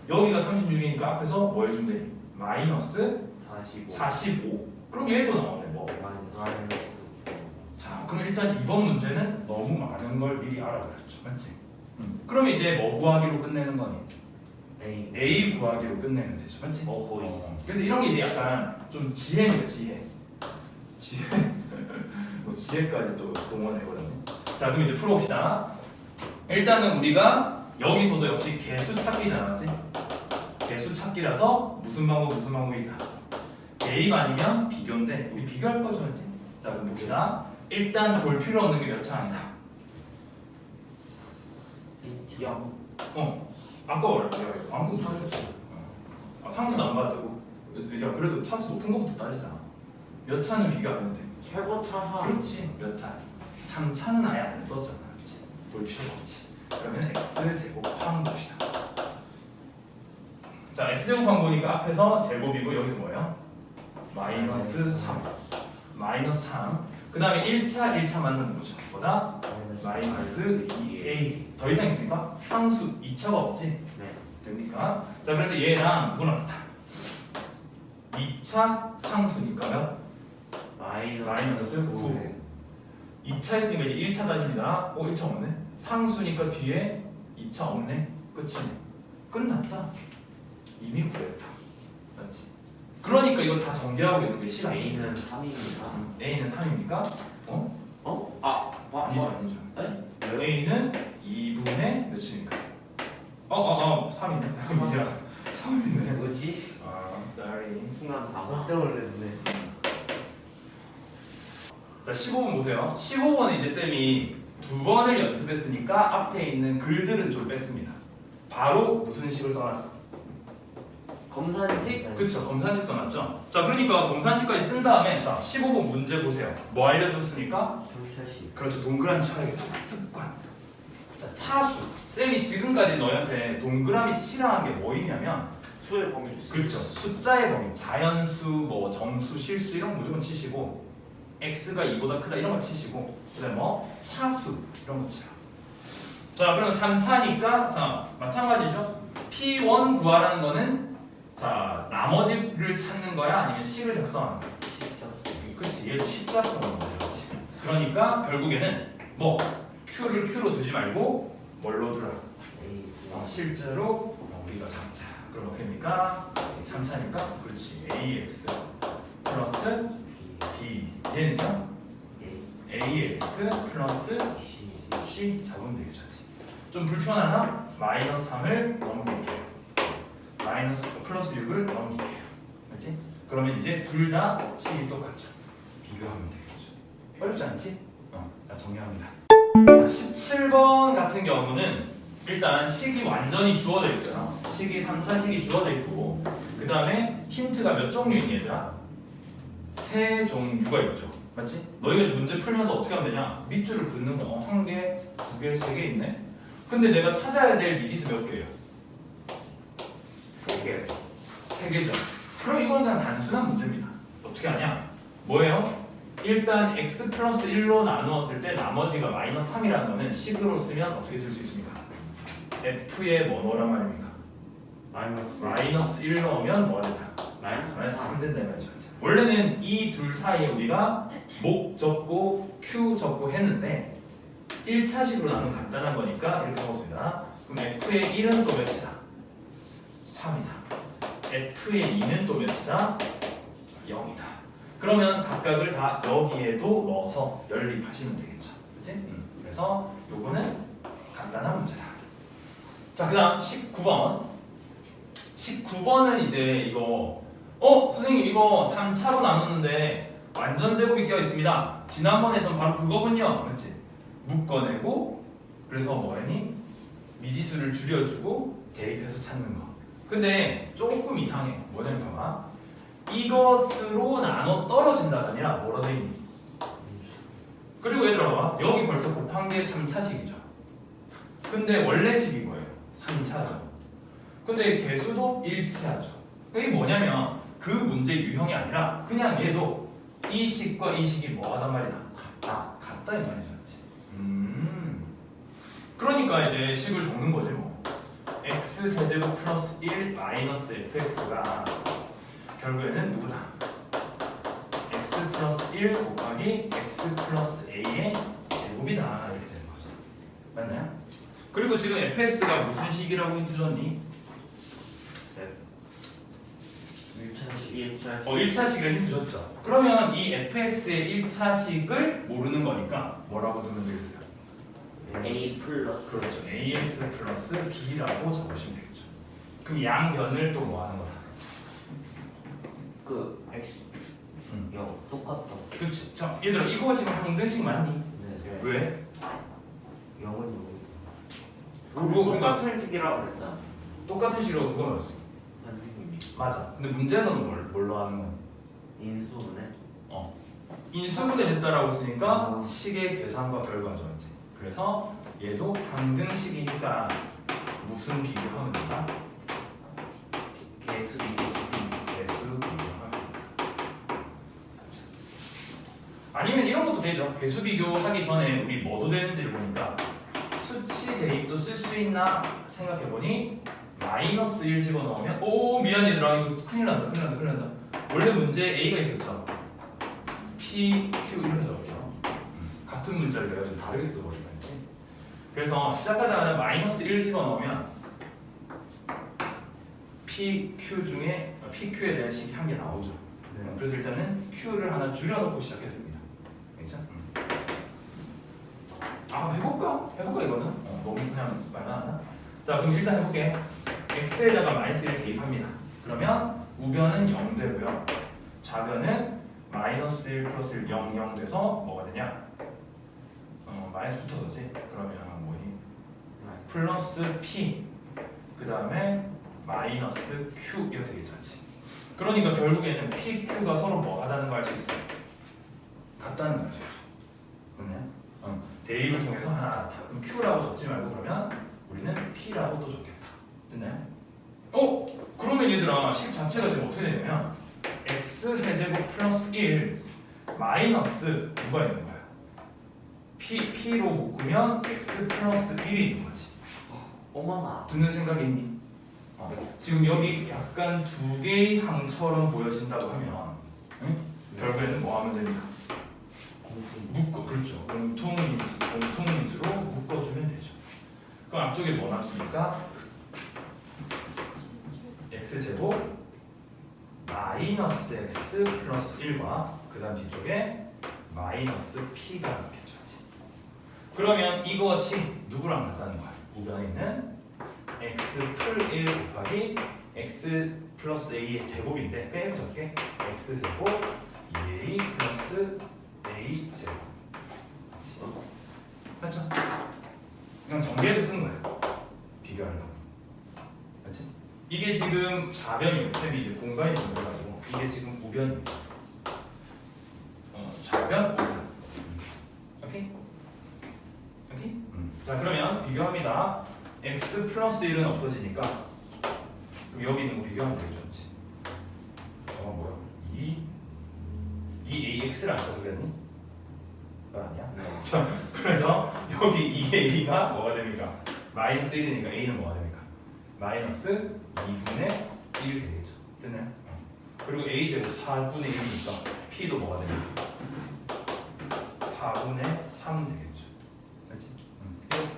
여기가 36이니까 앞에서 뭐 해주면 돼? 마이너스 45. 그럼 얘도 나오네. 뭐. 마이너스. 자, 그럼 일단 이번 문제는 너무 많은 걸 미리 알아버렸죠. 맞지? 그럼 이제 뭐 구하기로 끝내는 거니? A 구하기로 끝내면 되죠. 맞지? 거의. 그래서 이런 게 이제 약간 좀 지혜입니다. 지혜. 뭐 지혜까지 또 동원해버렸네. 자, 그럼 이제 풀어봅시다. 일단은 우리가 여기서도 역시 개수 찾기잖아. 맞지? 개수 찾기라서 무슨 방법이 있다. A가 아니면 비교인데 우리 비교할 거죠. 맞지? 자, 그럼 봅시다. 일단 볼 필요 없는 게 몇 차항이다. 0. 아까 말했죠. 방금 상수. 상수는 안 봐도 되고. 야, 그래도 차수 높은 것부터 따지잖아. 몇 차는 비교 안 해도 돼. 최고차 하. 그렇지. 몇 차? 3차는 아예 안 썼잖아. 그렇지. 볼 필요가 없지. 그러면 x제곱항 봅시다. 자, x제곱항 보니까 앞에서 제곱이고 여기서 뭐예요? 마이너스 3. 마이너스 3. 그 다음에 1차 만나는 거죠. 뭐다? 마이너스 2a. 더 이상 있습니까? 상수 2차가 없지? 네. 됩니까? 자, 그래서 얘랑 누구 나왔다? 2차 상수니까요. 마이너스 9. 2차 했으니까 이제 1차 따집니다. 1차 없네. 상수니까 뒤에 2차 없네. 끝이네. 끝났다. 이미 구했다. 맞지? 그러니까 이거 다 정리하고 있는 게 싫어. A는 3입니다. A는 3입니까? 아니죠. 네? A는 2분의 몇입니까? 3이네. 미안. 3이네. 뭐지? sorry. 순간 다. 깜짝 놀랐네. 자, 15번 보세요. 15번은 이제 쌤이 2번을 연습했으니까 앞에 있는 글들은 좀 뺐습니다. 바로 무슨 식을 써놨어? 검산식? 그쵸, 검산식 써놨죠? 자, 그러니까 검산식까지 쓴 다음에 자, 15번 문제 보세요. 뭐 알려줬습니까? 점차식. 그렇죠, 동그라미 쳐야겠죠. 습관. 자, 차수. 쌤이 지금까지 너희한테 동그라미 치라한 게 뭐이냐면 수의 범위. 그렇죠. 숫자의 범위, 자연수, 뭐 정수, 실수 이런 거 무조건 치시고 x가 2보다 크다 이런 거 치시고 그다음에 뭐 차수 이런 거 치라. 자, 그럼 3차니까 자 마찬가지죠. P1 구하라는 거는 자 나머지를 찾는 거야 아니면 식을 작성하는 거야? 그렇지. 얘도 식 작성하는 거야. 그렇지. 그러니까 결국에는 뭐 Q를 Q로 두지 말고 뭘로 두라? 실제로 우리가 잡자. 그럼 어떻게 됩니까? 3차니까 그렇지. AX 플러스 B 얘는요? AX 플러스 C 잡으면 되겠죠. 좀 불편하나? 마이너스 3을 넘길게요. 마이너스 플러스 6을 넘길게요. 맞지? 그러면 이제 둘 다 식이 똑같죠. 비교하면 되겠죠. 어렵지 않지? 자 정리합니다. 17번 같은 경우는 일단 식이 완전히 주어져 있어요. 식이 3차 식이 주어져 있고 그 다음에 힌트가 몇 종류인 얘들아? 3종류가 있죠. 맞지? 너희가 문제 풀면서 어떻게 하면 되냐? 밑줄을 긋는 거. 1개, 2개, 3개 있네. 근데 내가 찾아야 될 미지수 몇 개예요? 3개. 3개죠. 그럼 이건 그냥 단순한 문제입니다. 어떻게 하냐? 뭐예요? 일단 x 플러스 1로 나누었을 때 나머지가 마이너스 3이라는 거는 식으로 쓰면 어떻게 쓸 수 있습니까? f의 뭐 넣으란 말입니까? 마이너스 1 넣으면 뭐 된다? 마이너스 3 된다 이 말이죠. 원래는 이 둘 사이에 우리가 목 적고 q 적고 했는데 1차식으로 나누면 간단한 거니까 이렇게 적었습니다. 그럼 f의 1은 또 몇이다? 3이다. f의 2는 또 몇이다? 0이다. 그러면 각각을 다 여기에도 넣어서 연립하시면 되겠죠. 그치? 그래서 요거는 간단한 문제다. 자, 그 다음 19번. 19번은 이제 이거 선생님 이거 3차로 나눴는데 완전 제곱이 껴있습니다. 지난번에 했던 바로 그거군요. 맞지? 묶어내고 그래서 뭐니? 미지수를 줄여주고 대입해서 찾는 거. 근데 조금 이상해. 뭐냐면 봐봐. 이것으로 나눠 떨어진다가 아니라 뭐로 돼 있니? 그리고 얘들아 봐봐. 여기 벌써 곱한 게 3차식이죠. 근데 원래 식이 뭐예요? 3차죠. 근데 개수도 일치하죠. 이게 뭐냐면 그 문제 유형이 아니라 그냥 얘도 이 식과 이 식이 뭐 하단 말이다? 같다 이 말이죠. 그러니까 이제 식을 적는 거지 뭐. x 세제곱 플러스 1 마이너스 fx가 결국에는 누구다? x 플러스 1 곱하기 x 플러스 a의 제곱이다 이렇게 되는 거죠. 맞나요? 그리고 지금 fx가 무슨 식이라고 힌트 줬니? 1차식을 힌트 줬죠. 그러면 이 fx의 1차식을 모르는 거니까 뭐라고 두면 되겠어요? A 플러스 그렇죠. ax 플러스 b라고 적으시면 되겠죠. 그럼 양변을 또 뭐 하는 거다? 그 X 똑같다. 그렇지. 자, 얘들아 이거 지금 항등식 맞니? 네. 왜? 0은 그거 똑같은 식이라고 그랬잖아. 똑같은 식으로 그거 말했어. 선생님이 맞아. 근데 문제에서는 뭘로 하는 거야? 인수분해 인수분해 됐다라고 했으니까 식의 계산과 결과죠, 이제. 그래서 얘도 항등식이니까 무슨 비교하면 된다? 개수 비교 개수 비교하면 된다. 아니면 이런 것도 되죠. 개수 비교하기 전에 우리 뭐도 되는지를 보니까 수치 대입도 쓸 수 있나 생각해보니 마이너스 1 집어넣으면 오 미안 얘들아 이거 큰일 난다. 원래 문제에 A가 있었죠. P, Q 이렇게 적을게요. 같은 문자를 내가 좀 다르게 써버린다 했지. 그래서 시작하자마자 마이너스 1 집어넣으면 P, Q 중에 PQ에 대한 식이 한 개 나오죠. 그래서 일단은 Q를 하나 줄여놓고 시작해도 됩니다. 알겠죠? 해볼까 이거는? 너무 그냥 말만 하나? 자 그럼 일단 해볼게. x에다가 마이너스 1 대입합니다. 그러면 우변은 0 되고요. 좌변은 마이너스 1 플러스 1 0 돼서 뭐가 되냐? 마이너스 붙어서지. 그러면 뭐니? 플러스 p 그 다음에 마이너스 q 이렇게 되겠죠. 그러니까 결국에는 p, q가 서로 뭐 하다는 걸 알 수 있어요? 같다는 거죠. 그러네. 대입을 통해서 하나 나타. 그럼 Q라고 적지 말고 그러면 우리는 P라고 또 적겠다. 됐나요? 그러면 얘들아 식 자체가 지금 어떻게 되냐면 X세제곱 플러스 1 마이너스 누가 있는 거야? P로 묶으면 X 플러스 1이 있는 거지. 어머나. 듣는 생각이 있니? 지금 여기 약간 두 개의 항처럼 보여진다고 하면 응? 결국에는 뭐 하면 됩니까? 그렇죠. 공통인수로 묶어주면 되죠. 그럼 앞쪽에 뭐 남습니까? X제곱 마이너스 X 플러스 1과 그 다음 뒤쪽에 마이너스 P가 남겠죠. 그러면 이것이 누구랑 같다는 거야? 우변에 있는 X 풀 1 곱하기 X 플러스 A의 제곱인데 빼고 적게 X 제곱 2A 플러스 A 제곱 맞죠? 그냥 정리해서 쓴 거야. 비교하려고. 맞지? 이게 지금 좌변이고 쌤이 이제 공간이 정해가지고 이게 지금 우변입니다. 좌변, 우변. 오케이? 오케이? 자 그러면 비교합니다. X 플러스 1은 없어지니까 그럼 여기 있는 거 비교하면 되겠죠? 저건 뭐야? 2AX를 안 써서 그랬니? 그거 아니야? 자, 그래서 여기 2A가 뭐가 됩니까? 마이너스 1이니까 A는 뭐가 됩니까? 마이너스 2분의 1 되겠죠. 됐나요? 그리고 A제곱 4분의 1이니까 P도 뭐가 됩니까? 4분의 3 되겠죠. 그렇지? 이렇게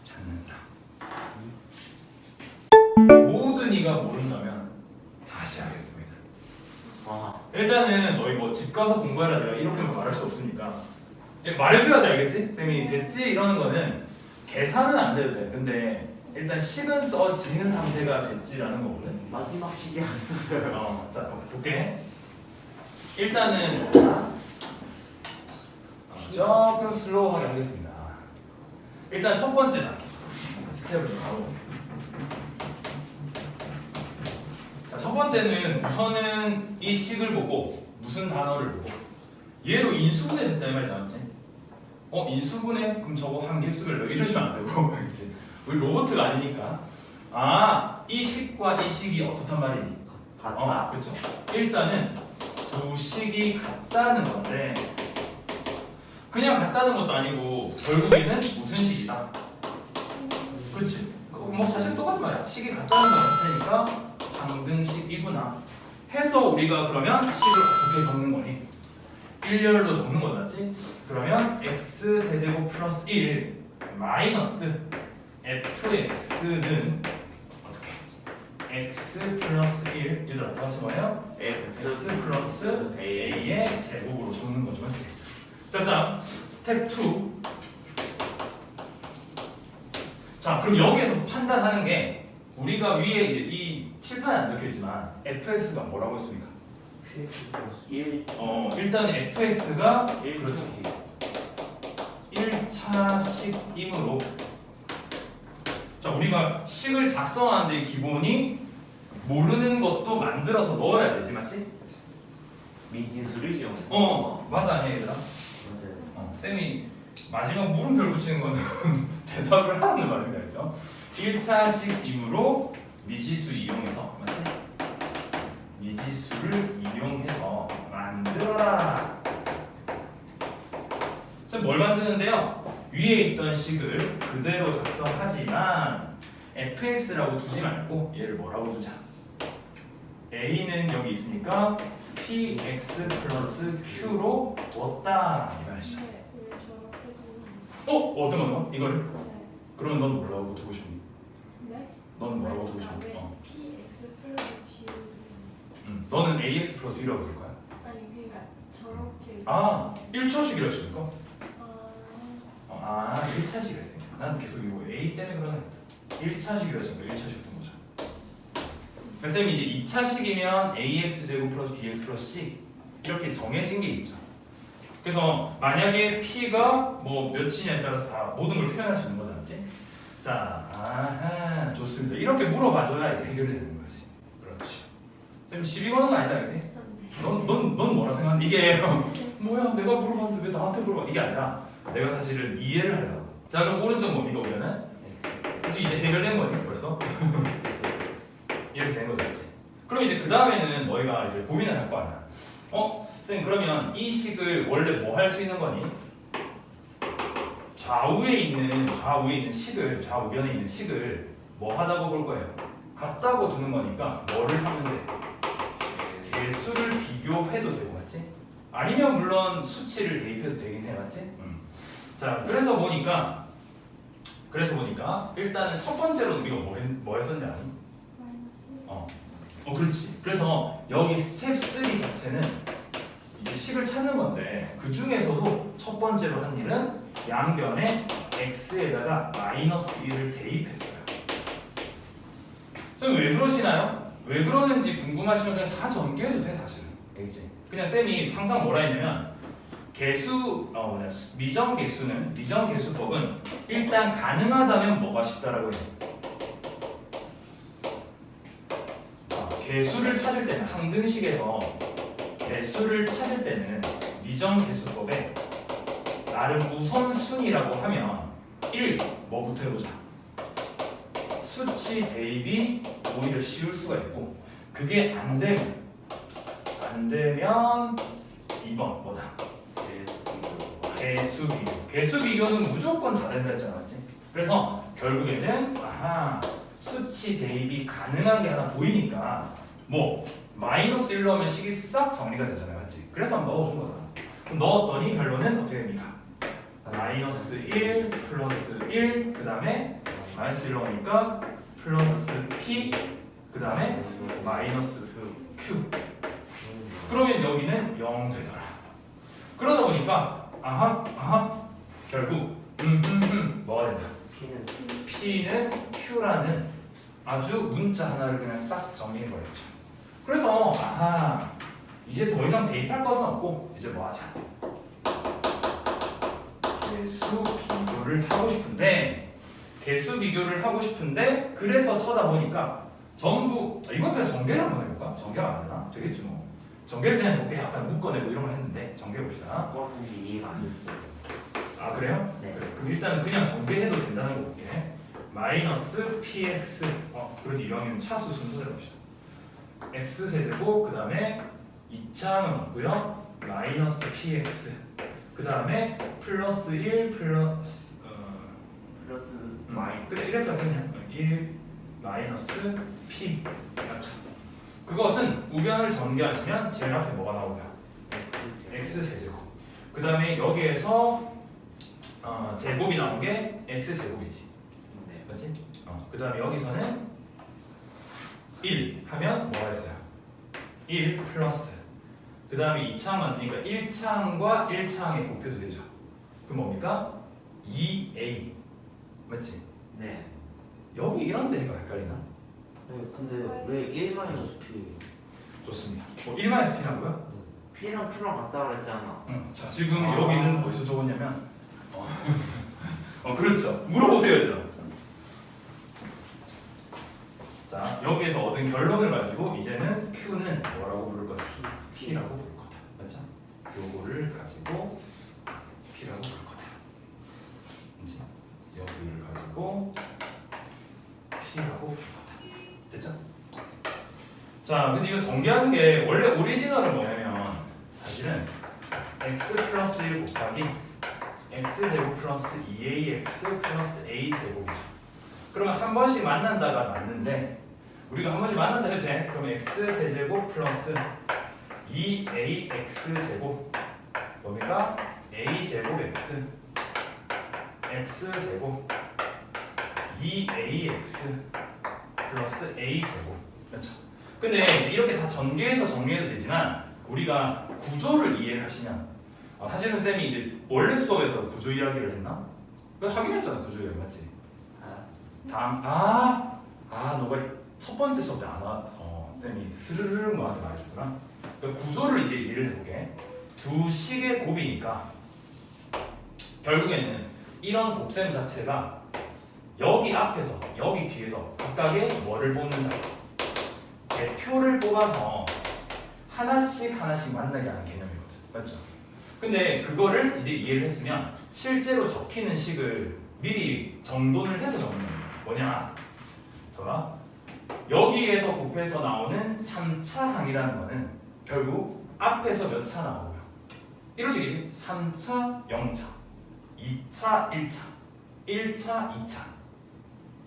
찾는다. 모든 이가 모른다면 다시 하겠습니다. 일단은 너희 뭐 집 가서 공부해라 내가 이렇게만 말할 수 없으니까 말해줘야 돼. 알겠지? 쌤이 됐지? 이러는 거는 계산은 안 돼도 돼. 근데 일단 식은 써지는 상태가 됐지라는 거거든. 마지막 식이 안 써져요. 자 볼게. 일단은 조금 슬로우하게 하겠습니다. 일단 첫 번째 단계 스텝을 바로. 자, 첫 번째는 우선은 이 식을 보고 무슨 단어를 보고 얘로 인수분해 됐다 이 말이 나왔지? 인수분해? 그럼 저거 한개수별로 이러시면 안 되고 이제 우리 로봇가 아니니까 이 식과 이 식이 어떻단 말이니? 같다. 그렇죠. 일단은 두 식이 같다는 건데 그냥 같다는 것도 아니고 결국에는 무슨 식이다? 그렇지. 뭐 사실 똑같은 말이야. 식이 같다는 건 같으니까 상등식이구나 해서 우리가 그러면 식을 어떻게 적는 거니? 일렬로 적는 거 맞지? 그러면 x 세제곱 플러스 1 마이너스 fx는 어떻게? x 플러스 1 얘들아 다시 뭐예요? x 플러스 a의 제곱으로 적는 거죠 맞지? 자 다음 스텝 2 자 그럼 여기에서 판단하는 게 우리가 위에 이제 이 칠판에 안 적혀있지만 fx가 뭐라고 했습니까? px 플러스 1. 일단 fx가 1. 그렇지 1차식이므로 자 우리가 식을 작성하는데 기본이 모르는 것도 만들어서 넣어야 되지 맞지? 미지수를 이용. 맞아 아니야 얘들아? 맞아요. 쌤이 마지막 물음표를 붙이는 거는 대답을 하는 말입니다 그죠? 1차식이므로 미지수 이용해서 맞지? 미지수를 이용해서 만들어라. 쌤 뭘 만드는데요? 위에 있던 식을 그대로 작성하지만 fx라고 두지 말고 얘를 뭐라고 두자? a는 여기 있으니까 px 플러스 q로 뒀다 이 말이죠. 어떤 건가? 이거를? 그러면 넌 뭐라고 두고 싶니? 네? 넌 뭐라고 두고 싶니? PX 플러스 Q. 너는 ax 플러스 1이라고 볼 거야? 아니 그러니까 저렇게. 1초씩이라 했으니까? 아, 1차식이라 했으니까 난 계속 이거 a 때문에 그러네 1차식이라 했으니까 1차식 본 거죠. 그래서 쌤이 이제 2차식이면 ax제곱 플러스 bx 플러스 c 이렇게 정해진 게 있죠. 그래서 만약에 p가 뭐 몇이냐에 따라서 다 모든 걸 표현할 수 있는 거잖아. 자, 좋습니다. 이렇게 물어봐줘야 이제 해결이 되는 거지. 그렇지. 쌤 시비 거는 거 아니다, 그지? 넌 뭐라 생각하니? 이게 뭐야 내가 물어봤는데 왜 나한테 물어봐? 이게 아니라 내가 사실은 이해를 하려고. 자 그럼 오른쪽 뭡니까 우리는? 그치 이제 해결된 거니 벌써? 이렇게 된 거겠지. 그럼 이제 그 다음에는 너희가 이제 고민을 할 거 아니야. 쌤 그러면 이 식을 원래 뭐 할 수 있는 거니? 좌우에 있는 식을 좌우변에 있는 식을 뭐 하다고 볼 거예요? 같다고 두는 거니까 뭐를 하면 돼? 개수를 비교해도 되고 맞지? 아니면 물론 수치를 대입해도 되긴 해 맞지? 자 그래서 보니까 일단은 첫 번째로 우리가 뭐 했었냐 아니? 그렇지. 그래서 여기 스텝 3 자체는 이제 식을 찾는 건데 그 중에서도 첫 번째로 한 일은 양변에 x에다가 -1을 대입했어요. 선생님 왜 그러시나요? 왜 그러는지 궁금하시면 그냥 다 전개해도 돼 사실은. 알겠지? 그냥 쌤이 항상 뭐라 했냐면 미정계수법은 일단 가능하다면 뭐가 쉽다라고 해요? 개수를 찾을 때는 항등식에서 개수를 찾을 때는 미정계수법에 나름 우선순위라고 하면 1 뭐부터 해보자. 수치 대입이 오히려 쉬울 수가 있고 그게 안 되면 2번 뭐다? 개수 비교. 개수 비교는 무조건 다 된다 했잖아 맞지? 그래서 결국에는 수치 대입이 가능한 게 하나 보이니까 뭐 -1 넣으면 식이 싹 정리가 되잖아요 맞지? 그래서 한번 넣어준 거다. 그럼 넣었더니 결론은 어떻게 됩니까? -1 플러스 1 그 다음에 -1 넣으니까 플러스 p 그 다음에 마이너스 q. 그러면 여기는 0 되더라. 그러다 보니까 결국 뭐가 된다? P는 Q라는 아주 문자 하나를 그냥 싹 정리해버렸죠. 그래서 이제 더 이상 대입할 것은 없고 이제 뭐 하자? 개수 비교를 하고 싶은데 그래서 쳐다보니까 전부 이건 그냥 전개를 한번 해볼까? 전개가 안 되나? 되겠지 뭐. 전개를 그냥 해볼게. 약간 묶어내고 이런 걸 했는데 전개해봅시다. ቋ는지 이해가 안 됐어요. 그래요? 네. 그래. 그럼 일단은 그냥 전개해도 된다는 거 볼게. 마이너스 px 그래도 이왕이면 차수 순서대로 봅시다. x 세제곱 그 다음에 2차항은 없고요. 마이너스 px 그 다음에 플러스 1 플러스 그래 이렇게 하면 1 마이너스 p 맞죠? 그것은 우변을 전개하시면 제일 앞에 뭐가 나오냐? x 세제곱. 그 다음에 여기에서 제곱이 나온 게 x 제곱이지. 네. 맞지? 그 다음에 여기서는 1 하면 뭐가 있어요? 1 플러스. 그 다음에 2차항은 그러니까 1차항과 1차항의 곱해도 되죠. 그럼 뭡니까? 2a 맞지? 네. 여기 이런 데가 헷갈리나? 네, 근데 왜 1 마이너스 P? 좋습니다. 1마이너스 P라고요? P랑 Q랑 같다 그랬잖아. 자 지금 여기는 어디서 적었냐면 그렇죠. 물어보세요 일단. 자 여기에서 얻은 결론을 가지고 이제는 Q는 뭐라고 부를 거다? P라고 부를 거다. 맞죠? 요거를 가지고 P라고 부를 거다. 그렇지? 여기를 가지고 P라고 부를 거다. 됐죠? 자 그래서 이거 전개하는 게 원래 오리지널은 뭐냐면 사실은 x 플러스 1 곱하기 x제곱 플러스 2ax 플러스 a제곱이죠. 그러면 한 번씩 만난다가 맞는데 우리가 한 번씩 만난다 해도 돼. 그러면 x세제곱 플러스 2ax제곱 뭡니까? a제곱 x x제곱 2ax 플러스 a제곱 그렇죠? 근데 이렇게 다 전개해서 정리해도 되지만 우리가 구조를 이해하시면 사실은 쌤이 이제 원래 수업에서 구조 이야기를 했나? 그거 하긴 했잖아 구조 이야기 맞지? 너가 첫 번째 수업 때 안 와서 쌤이 스르르르 너한테 말해줬구나. 그러니까 구조를 이제 이해를 해볼게. 두 식의 곱이니까 결국에는 이런 곱셈 자체가 여기 앞에서 여기 뒤에서 각각의 뭐를 뽑는다? 대표를 뽑아서 하나씩 만나게 하는 개념이거든. 맞죠? 근데 그거를 이제 이해를 했으면 실제로 적히는 식을 미리 정돈을 해서 적는 거예요. 뭐냐? 자, 여기에서 곱해서 나오는 3차 항이라는 거는 결국 앞에서 몇 차 나오고요. 이런 식이지. 3차, 0차, 2차, 1차, 1차, 2차,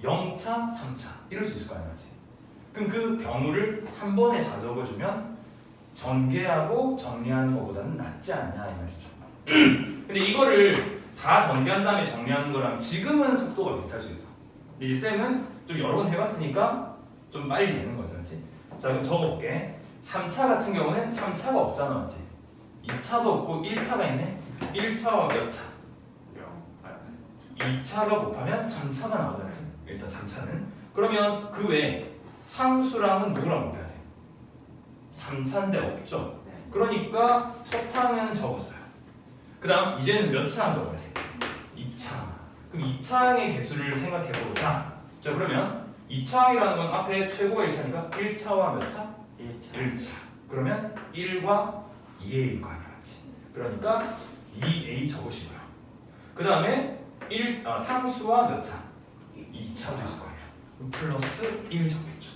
0차, 3차 이럴 수 있을 거 아니야, 맞지? 그럼 그 경우를 한 번에 다 적어주면 전개하고 정리하는 것보다는 낫지 않냐 이 말이죠. 근데 이거를 다 전개한 다음에 정리하는 거랑 지금은 속도가 비슷할 수 있어. 이제 쌤은 좀 여러 번 해봤으니까 좀 빨리 되는 거죠, 그렇지? 자, 그럼 적어볼게. 3차 같은 경우는 3차가 없잖아, 맞지? 2차도 없고 1차가 있네. 1차와 몇 차? 2차가 곱하면 3차가 나오잖지. 일단 3차는. 그러면 그 외에 상수랑은 누구랑 곱해야 돼? 3차인데 없죠. 그러니까 첫 항은 적었어요. 그 다음 이제는 몇 차 적어야 돼? 2차. 그럼 2차항의 개수를 생각해보자. 자, 그러면 2차항이라는 건 앞에 최고가 1차니까 1차와 몇 차? 1차. 그러면 1과 2a일 거 아니야, 맞지? 그러니까 2a 적으시고요. 그 다음에 상수와 몇 차? 2차도 있을 거예요. 그럼 플러스 1 적겠죠.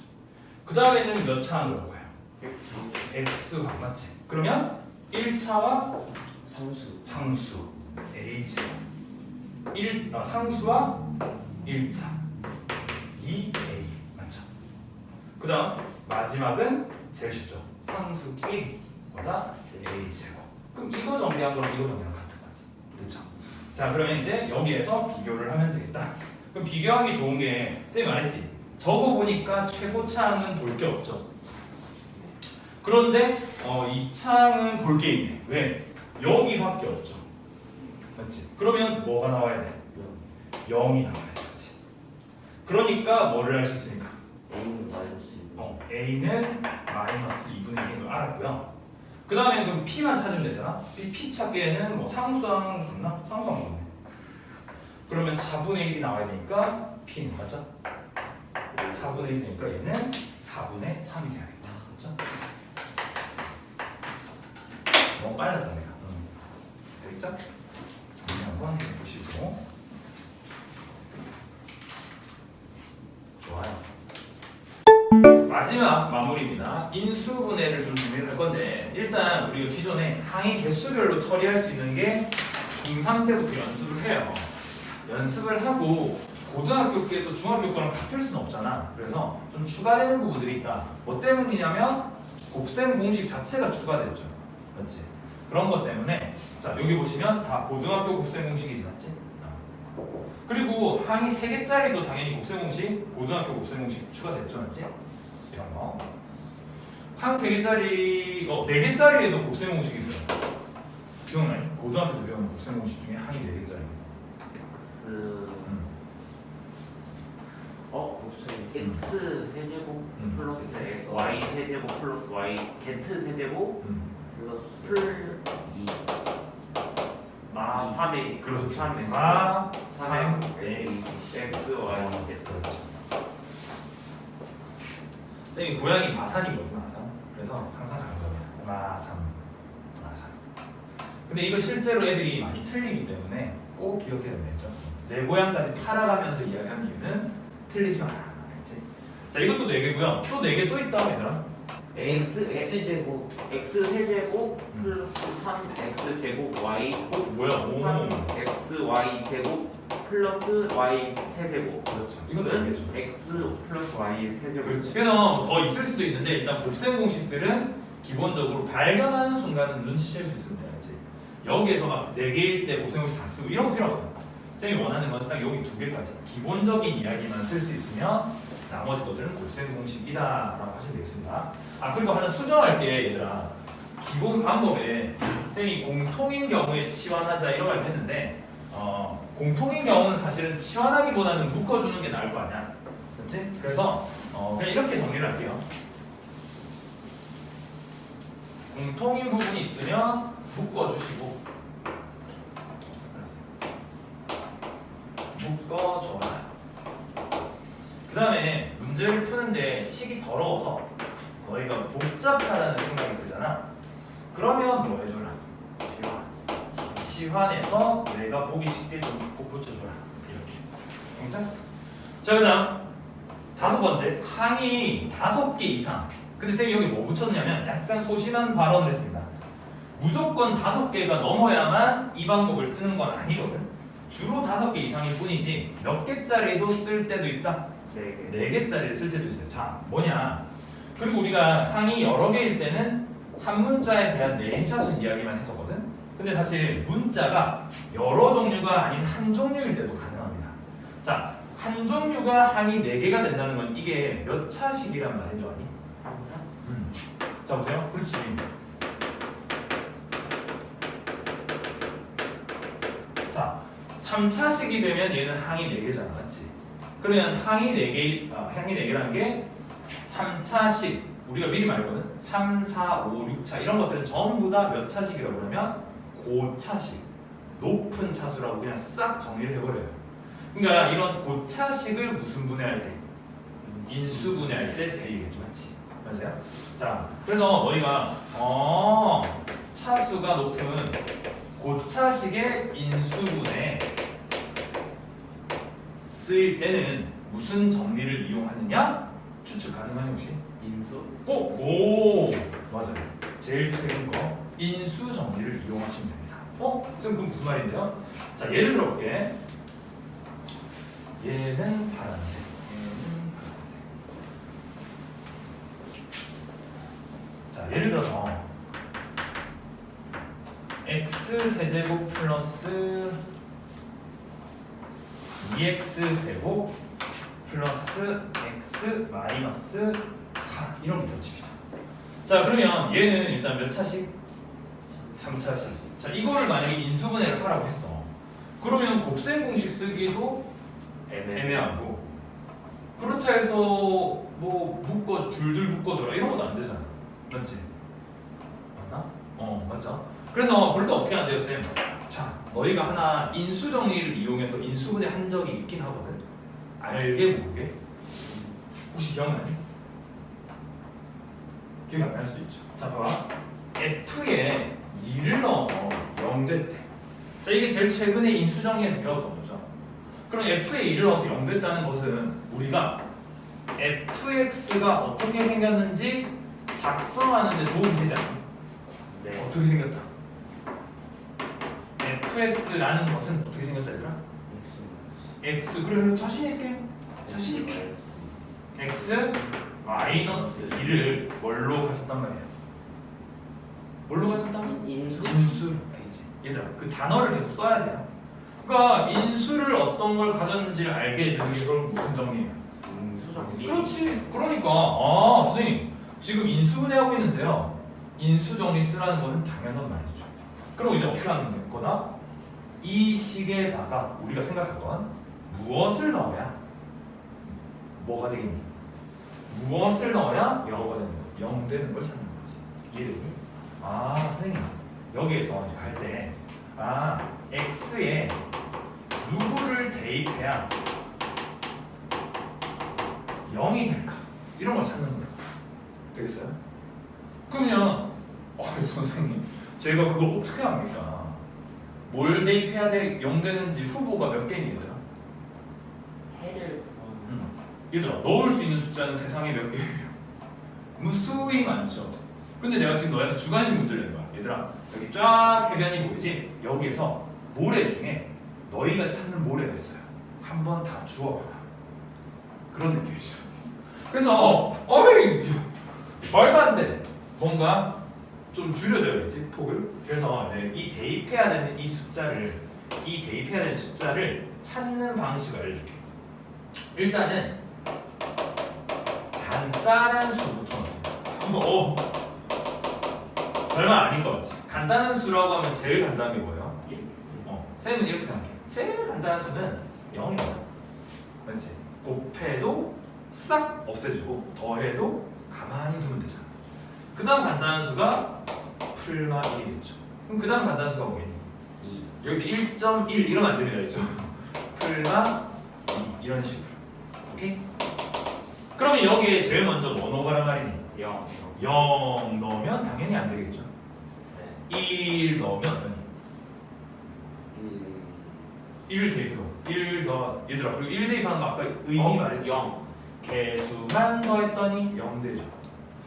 그 다음에는 몇 차 들어올 거예요? x가 맞지? 그러면 1차와 상수 a제곱 상수와 1차 2a 맞죠? 그 다음 마지막은 제일 쉽죠. 상수끼리보다 a제곱. 그럼 이거 정리한 거랑 이거 정리랑 같은 거지. 그렇죠? 자, 그러면 이제 여기에서 비교를 하면 되겠다. 그럼 비교하기 좋은 게 쌤이 말했지. 적어보니까 최고차항은 볼 게 없죠. 그런데 이 창은 볼 게 있네. 왜? 여기밖에 없죠. 맞지? 그러면 뭐가 나와야 돼? 0이 나와야 돼. 맞지? 그러니까 뭐를 할 수 있으니까? A는 마이너스 2분의 1을 알았고요. 그 다음에 그럼 P만 찾으면 되잖아. P 찾기에는 뭐 상수항 줬나? 상수항 없네. 그러면 4분의 1이 나와야 되니까 P는 맞죠? 4분의 1이 되니까 얘는 4분의 3이 돼야겠다. 그렇죠? 너무 빨랐다 내가. 되겠죠? 정리 한번 해보시고. 좋아요. 마지막 마무리입니다. 인수분해를 좀 준비할 건데 일단 우리가 기존에 항의 개수별로 처리할 수 있는 게 중3 때부터 연습을 해요. 연습을 하고 고등학교 때도 중학교 거랑 같을 수는 없잖아. 그래서 좀 추가되는 부분들이 있다. 뭐 때문이냐면 곱셈 공식 자체가 추가됐죠. 맞지? 그런 것 때문에 자 여기 보시면 다 고등학교 곱셈 공식이지, 맞지? 그리고 항이 3개짜리도 당연히 곱셈 공식, 고등학교 곱셈 공식 추가됐죠, 맞지? 이런 거. 항 3개짜리, 4개짜리에도 곱셈 공식이 있어요. 기억나요? 고등학교 때 배우는 곱셈 공식 중에 항이 4개짜리. x 세제곱 플러스 y 세제곱 플러스 y z 세제곱 플러스 2 마 3의 그렇죠. 3의 마 3의 a x y z. 그렇죠. 쌤이 고향이 마산이거든요, 마산. 그래서 항상 가는 거예요. 마산. 근데 이거 실제로 애들이 많이 틀리기 때문에 꼭 기억해야 되죠. 내 고향까지 팔아가면서 이야기하는 이유는 틀리지 마라. 알겠지? 자, 이것도 4개고요. 또 4개 또 있다, 얘들아. x제곱 x 세제곱 플러스 3x 제곱 y 뭐야? 오. 3x y 제곱 플러스 y 세제곱. 그렇죠. 이건 이거는 4개죠. x 플러스 y 세제곱. 그렇지. 그래서 더 있을 수도 있는데 일단 곱셈 공식들은 기본적으로 발견하는 순간은 눈치챌 수 있습니다. 알겠지? 여기에서 막 4개일 때 곱셈 공식 다 쓰고 이런 거 필요 없어요. 쌤이 원하는 건 딱 여기 2개까지 기본적인 이야기만 쓸 수 있으면 나머지 것들은 곱셈 공식이다라고 하시면 되겠습니다. 그리고 하나 수정할게, 얘들아. 기본 방법에 쌤이 공통인 경우에 치환하자 이런 말 했는데 공통인 경우는 사실은 치환하기보다는 묶어주는 게 나을 거 아니야, 그렇지? 그래서 그냥 이렇게 정리를 할게요. 공통인 부분이 있으면 묶어주시고 묶어줘라. 그 다음에 문제를 푸는데 식이 더러워서 너희가 복잡하다는 생각이 들잖아. 그러면 뭐 해줘라? 치환해서 내가 보기 쉽게 좀 꼭 붙여줘라. 이렇게. 괜찮? 자, 그다음 5번째 항이 5개 이상. 근데 쌤이 여기 뭐 붙였냐면 약간 소심한 발언을 했습니다. 무조건 5개가 넘어야만 이 방법을 쓰는 건 아니거든. 주로 5개 이상일 뿐이지 몇 개짜리도 쓸 때도 있다. 4개짜리를 쓸 때도 있어요. 자, 뭐냐? 그리고 우리가 항이 여러 개일 때는 한 문자에 대한 네임차순 이야기만 했었거든. 근데 사실 문자가 여러 종류가 아닌 한 종류일 때도 가능합니다. 자, 한 종류가 항이 4개가 된다는 건 이게 몇 차식이란 말인 줄 아니? 자, 보세요. 그렇지. 자, 3차식이 되면 얘는 항이 4개잖아. 맞지? 그러면 항이 4개라는 게 3차식. 우리가 미리 말했거든. 3, 4, 5, 6차 이런 것들은 전부 다 몇 차식이라고 그러면 고차식. 높은 차수라고 그냥 싹 정리를 해버려요. 그러니까 이런 고차식을 무슨 분해할 때? 인수 분해할 때 쓰이겠죠. 맞지? 맞아요? 자, 그래서 너희가 차수가 높은 고차식의 인수분해 쓰일 때는 무슨 정리를 이용하느냐? 추측 가능한 혹시? 인수? 오! 맞아요. 제일 최근 거 인수 정리를 이용하시면 됩니다. 지금 그 무슨 말인데요? 자, 예를 들어볼게. 얘는 파란색, 얘는 파란색. 자, 예를 들어서 x 세제곱 플러스 2x 제곱 플러스 x 마이너스 4 이런 거 칩시다. 자, 그러면 얘는 일단 몇 차식? 3차식. 자, 이거를 만약에 인수분해를 하라고 했어. 그러면 곱셈 공식 쓰기도 애매하고, 그렇다 해서 뭐 둘둘 묶어줘라 이런 것도 안 되잖아. 맞지? 맞나? 맞죠? 그래서 그럴 때 어떻게 하는데요, 쌤? 자, 너희가 하나 인수 정리를 이용해서 인수분해 한 적이 있긴 하거든. 알게 모르게. 혹시 기억나니? 기억이 안 날 수도 있죠. 자, 봐봐. F에 2를 넣어서 0 됐대. 자, 이게 제일 최근에 인수 정리에서 배웠던 거죠. 그럼 F에 2를 넣어서 0 됐다는 것은 우리가 fx가 어떻게 생겼는지 작성하는 데 도움이 되지 않니? 네. 어떻게 생겼다? fx라는 것은 어떻게 생겼다 얘들아? x 그래 자신 있게 x 마이너스 2를 뭘로 가졌단 말이야? 뭘로 가졌다? 인수 알겠지? 얘들아 그 단어를 계속 써야 돼요. 그러니까 인수를 어떤 걸 가졌는지를 알게 해주는 게 그럼 무슨 정리예요? 인수 정리. 그렇지. 그러니까 선생님 지금 인수분해하고 있는데요. 인수 정리 쓰라는 거는 당연한 말이죠. 그럼 이제 어떻게 하는 거다? 이 식에다가 우리가 생각할 건 무엇을 넣어야 뭐가 되겠니? 무엇을 넣어야 0가 되는 거? 0 되는 걸 찾는 거지. 이해되니? 선생님 여기에서 이제 갈 때 x에 누구를 대입해야 0이 될까? 이런 걸 찾는 거예요. 되겠어요? 그러면 선생님 저희가 그걸 어떻게 합니까? 뭘 대입해야 0 되는지 후보가 몇 개입니다. 해를 얘들아 넣을 수 있는 숫자는 세상에 몇 개예요? 무수히 많죠. 근데 내가 지금 너한테 주관식 문제를 낸 거야. 얘들아 여기 쫙 해변이 보이지? 여기에서 모래 중에 너희가 찾는 모래가 있어요. 한번 다 주워봐라. 그런 느낌이죠. 그래서 말도 안 돼. 뭔가 좀 줄여줘야지 폭을. 그래서 이제 이 대입해야 되는 숫자를 찾는 방식을 알려줄게. 일단은 간단한 수부터 넣습니다. 얼마 아닌 것 같지? 간단한 수라고 하면 제일 간단한 게 뭐예요? 쌤은 이렇게 생각해. 제일 간단한 수는 0이야. 맞지? 곱해도 싹 없애주고 더해도 가만히 두면 되잖아. 그 다음 간단한 수가 풀마 1이겠죠. 그럼 그 다음 간단한 수가 뭐겠니? 2. 여기서 1.1 이러면 안 됩니다. 그렇죠? 풀마 2 이런 식으로. 오케이? 그러면 여기에 제일 먼저 뭐 넣어가란 말이니? 0 넣으면 당연히 안 되겠죠. 1 넣으면 어떠니? 1 대입으로 1 더 얘들아 그리고 1 대입하는 거 아까 의미 말했죠? 0. 개수만 더했더니 0 되죠.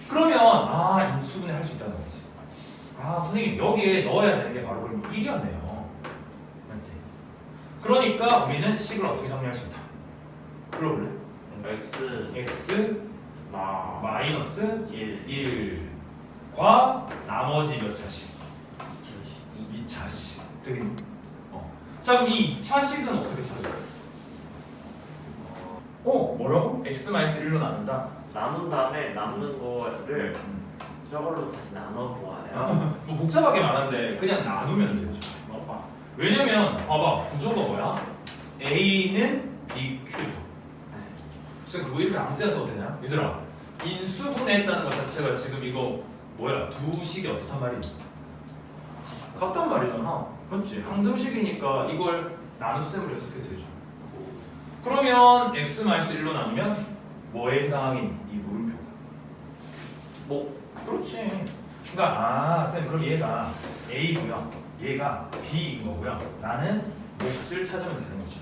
그러면 아 인수분해 할 수 있다는 거지. 아 선생님 여기에 넣어야 되는 게 바로 그럼 1이었네요. 맞지? 그러니까 우리는 식을 어떻게 정리할 수 있다? 불러볼래? x 마이너스 1과 나머지 몇 차씩? 2차씩 되겠니? 자 그럼 이 2차씩은 어떻게 찾을까요? 뭐라고? x 마이너스 1로 나눈다? 나눈 다음에 남는 거를 저걸로 다시 나눠 보아요. 뭐 복잡하게 말하는데 그냥 나누면 되죠. 왜냐면 봐봐 구조가 뭐야? A는 BQ죠. 그래서 그거 이렇게 아무 때나 써도 되냐? 얘들아 인수분해했다는 것 자체가 지금 이거 뭐야? 두 식이 어떻단 말이지? 같단 말이잖아. 맞지? 항등식이니까 이걸 나눗셈으로 해석해도 되죠. 그러면 x-1로 나누면 뭐에 해당인 이 물음표가? 뭐? 그렇지. 그러니까 쌤 그럼 얘가 A고요. 얘가 B인 거고요. 나는 몫을 찾으면 되는 거죠.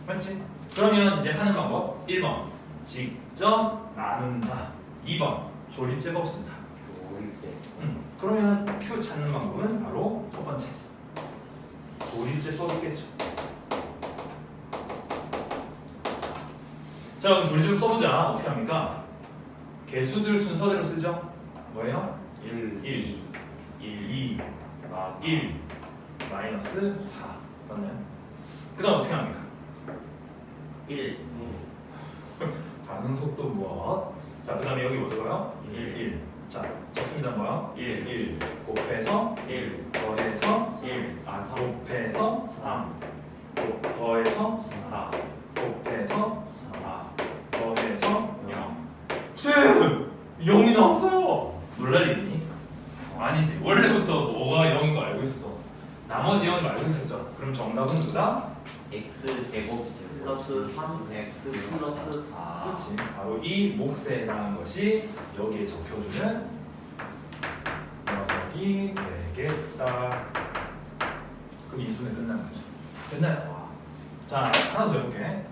맞지? 그러면 이제 하는 방법 1번 직접 나눈다. 2번 조립제법 쓴다. 그러면 Q 찾는 방법은 바로 첫 번째 조립제법이겠죠. 자 그럼 조립제법 써보자. 어떻게 합니까? 개수들 순서대로 쓰죠. 뭐예요? 1, 2, 마이너스 4 맞나요? 그 다음 어떻게 합니까? 1. 반응 속도 무엇? 자, 그 다음에 여기 뭐 들어가요? 1. 자, 적습니다. 뭐야? 1 곱해서 1. 더해서 1. 곱해서 3 더해서 4. 곱해서 4. 더해서 0. 쌤! 0이 나왔어요! 놀랄 일이니? 아니지. 원래부터 뭐가 0인 거 알고 있었어. 나머지 0인 거 알고 있었죠. 그럼 정답은 누가? x 제곱 플러스 3x 플러스 4. 그렇지. 바로 이 몫에 해당하는 것이 여기에 적혀주는 녀석이 되겠다. 그럼 이 수는 끝나는 거죠. 됐나요? 자, 하나 더 해볼게.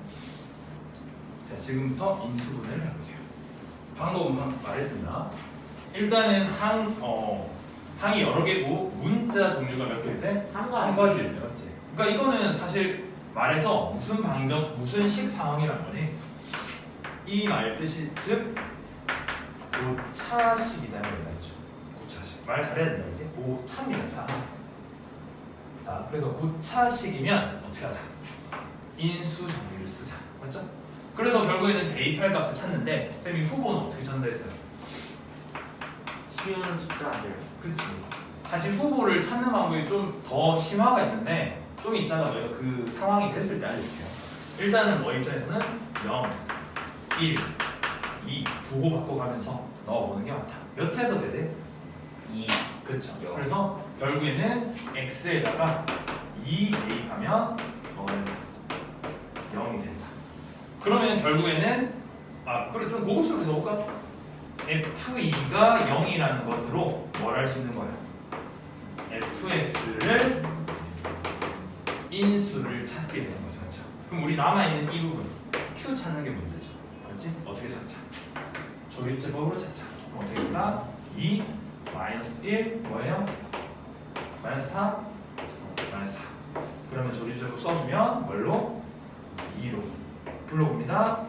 자, 지금부터 인수분해를 해보세요. 방법은 말했습니다. 일단은 항이 여러 개고 문자 종류가 몇 개일 때? 한 가지일 때, 맞지? 그러니까 이거는 사실 말해서 무슨 방정, 무슨 식 상황이란 거니? 이 말 뜻이 즉 고차식이다 이런 거죠. 고차식. 말 잘해야 된다 이제. 고차입니다. 차. 자, 그래서 고차식이면 어떻게 하자? 인수 정리를 쓰자. 맞죠? 그래서 결국에는 대입할 값을 찾는데 쌤이 후보는 어떻게 전달했어요? 쉬운 숫자들. 그치. 사실 후보를 찾는 방법이 좀 더 심화가 있는데 좀 이따가 저희가 그 상황이 됐을 때 알려줄게요. 일단은 뭐 입장에서는 0, 1, 2 부호받고 가면서 넣어보는 게 맞다. 몇 해서 되대? 2. 그렇죠. 0. 그래서 결국에는 x에다가 2 대입하면 0이 된다. 그러면 결국에는 그래 좀 고급스럽게 써볼까? f2가 0이라는 것으로 뭘 할 수 있는 거야? fx를 인수를 찾게 되는 거죠. 그렇죠? 그럼 우리 남아있는 이 부분 q 찾는 게 문제죠. 알지? 어떻게 찾자? 조립제법으로 찾자. 그럼 어떻게 될까? 2 마이너스 1 뭐예요? 마이너스 4 마이너스 4. 그러면 조립제법 써주면 뭘로? 2로 불러봅니다.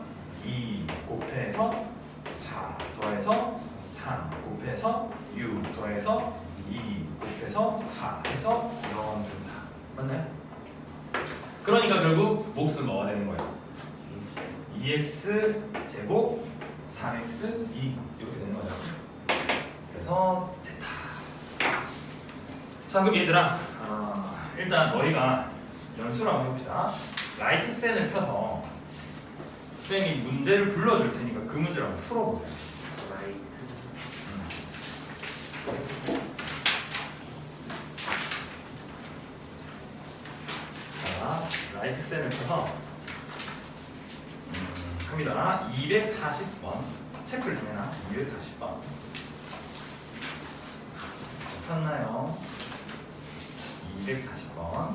2 곱해서 4 더해서 3 곱해서 6 더해서 2 곱해서 4 해서 0 된다. 맞나요? 그러니까 결국 몫을 넣어야 되는 거예요. 2x 제곱 3x 2 이렇게 되는 거죠. 그래서 됐다. 자 그럼 얘들아 일단 너희가 연습을 한번 해봅시다. 라이트 셀을 펴서 쌤이 문제를 불러줄 테니까 그 문제를 한번 풀어보세요. 자, 라이트 셀을 펴서 합니다. 240번 체크를 좀 해놔. 240번 폈나요? 240번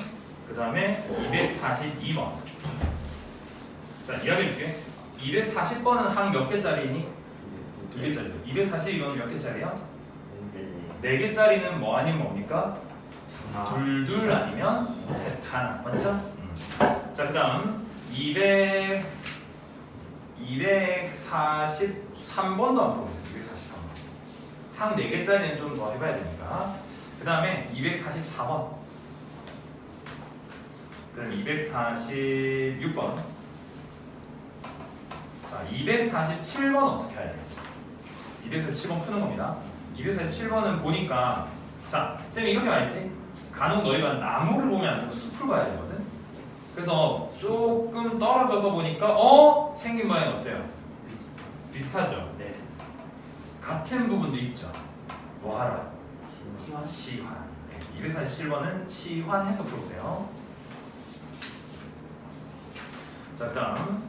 그 다음에 242번. 자, 이야기해줄게. 240번은 항 몇 개짜리니? 2개짜리죠. 242번은 몇 개짜리야? 4개짜리는 뭐 아닌 뭡니까? 둘둘 아니면 셋 하나. 맞죠? 자, 그 다음 243번도 안 풀어보세요. 243번. 항 4개짜리는 좀 더 해봐야 되니까. 그 다음에 244번. 그럼 246번. 자, 247번 어떻게 해야 되겠어? 247번 푸는 겁니다. 247번은 보니까, 자, 쌤이 이렇게 말했지? 간혹 너희가 나무를 보면 안 되고 숲을 봐야 되거든? 그래서 조금 떨어져서 보니까, 생긴 모양이 어때요? 비슷하죠? 네. 같은 부분도 있죠? 뭐 하라? 치환. 치환. 네, 247번은 치환해서 풀어보세요. 자, 그 다음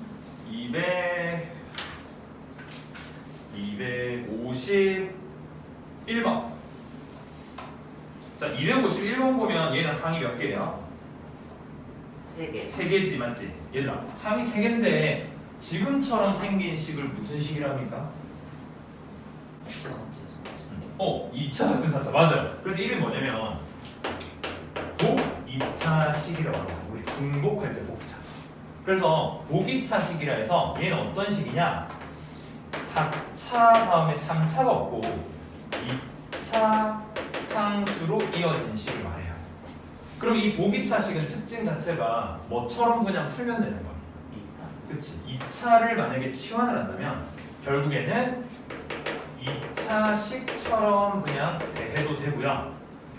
251번. 자, 251번 보면 얘는 항이 몇 개야? 3개. 3개지, 맞지? 얘들아, 항이 3개인데 지금처럼 생긴 식을 무슨 식이랍니까? 2차 같은 사차. 맞아요. 그래서 이름이 뭐냐면 복2차식이라고 합니다. 우리 중복할 때 복차. 그래서 복2차식이라 해서 얘는 어떤 식이냐? 4차 다음에 3차가 없고 2차 상수로 이어진 식을 말해요. 그럼 이 복2차식은 특징 자체가 뭐처럼 그냥 풀면 되는 거야. 그치? 2차를 만약에 치환을 한다면 결국에는 2차식처럼 그냥 대해도 되고요.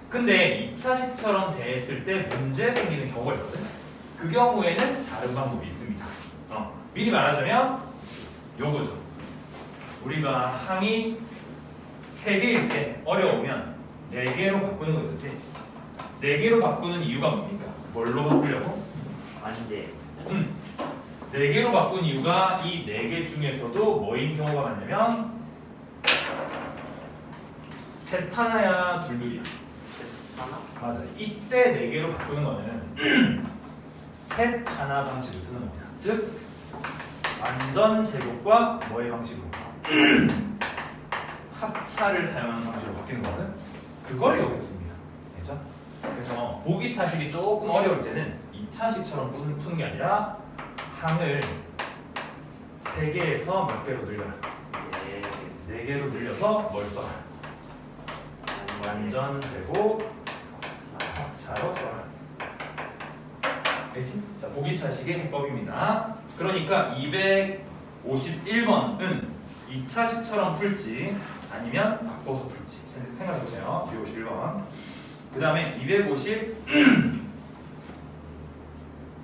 근데 2차식처럼 대했을 때 문제 생기는 경우가 있거든. 그 경우에는 다른 방법이 있습니다. 미리 말하자면 요거죠. 우리가 항이 3개일 때 어려우면 4개로 바꾸는 거 있었지? 4개로 바꾸는 이유가 뭡니까? 뭘로 바꾸려고? 아닌데. 4개로 바꾼 이유가 이 4개 중에서도 뭐인 경우가 많냐면 셋 하나야 둘둘이야. 하나? 맞아. 이때 4개로 바꾸는 거는 셋 하나 방식을 쓰는 겁니다. 즉 완전 제곱과 뭐의 방식으로? 합차를 사용하는 방식으로 바뀌는 거는 그걸 여기서 씁니다. 됐죠? 그래서 보기차식이 조금 어려울 때는 2차식처럼 푸는 게 아니라 항을 3개에서 몇 개로 늘려라? 4개로 늘려서 뭘 써라? 완전 제곱 합차로 써라. 알겠지? 자, 보기차식의 해법입니다. 그러니까 251번은 2차식처럼 풀지 아니면 바꿔서 풀지 생각해 보세요. 251번. 그 다음에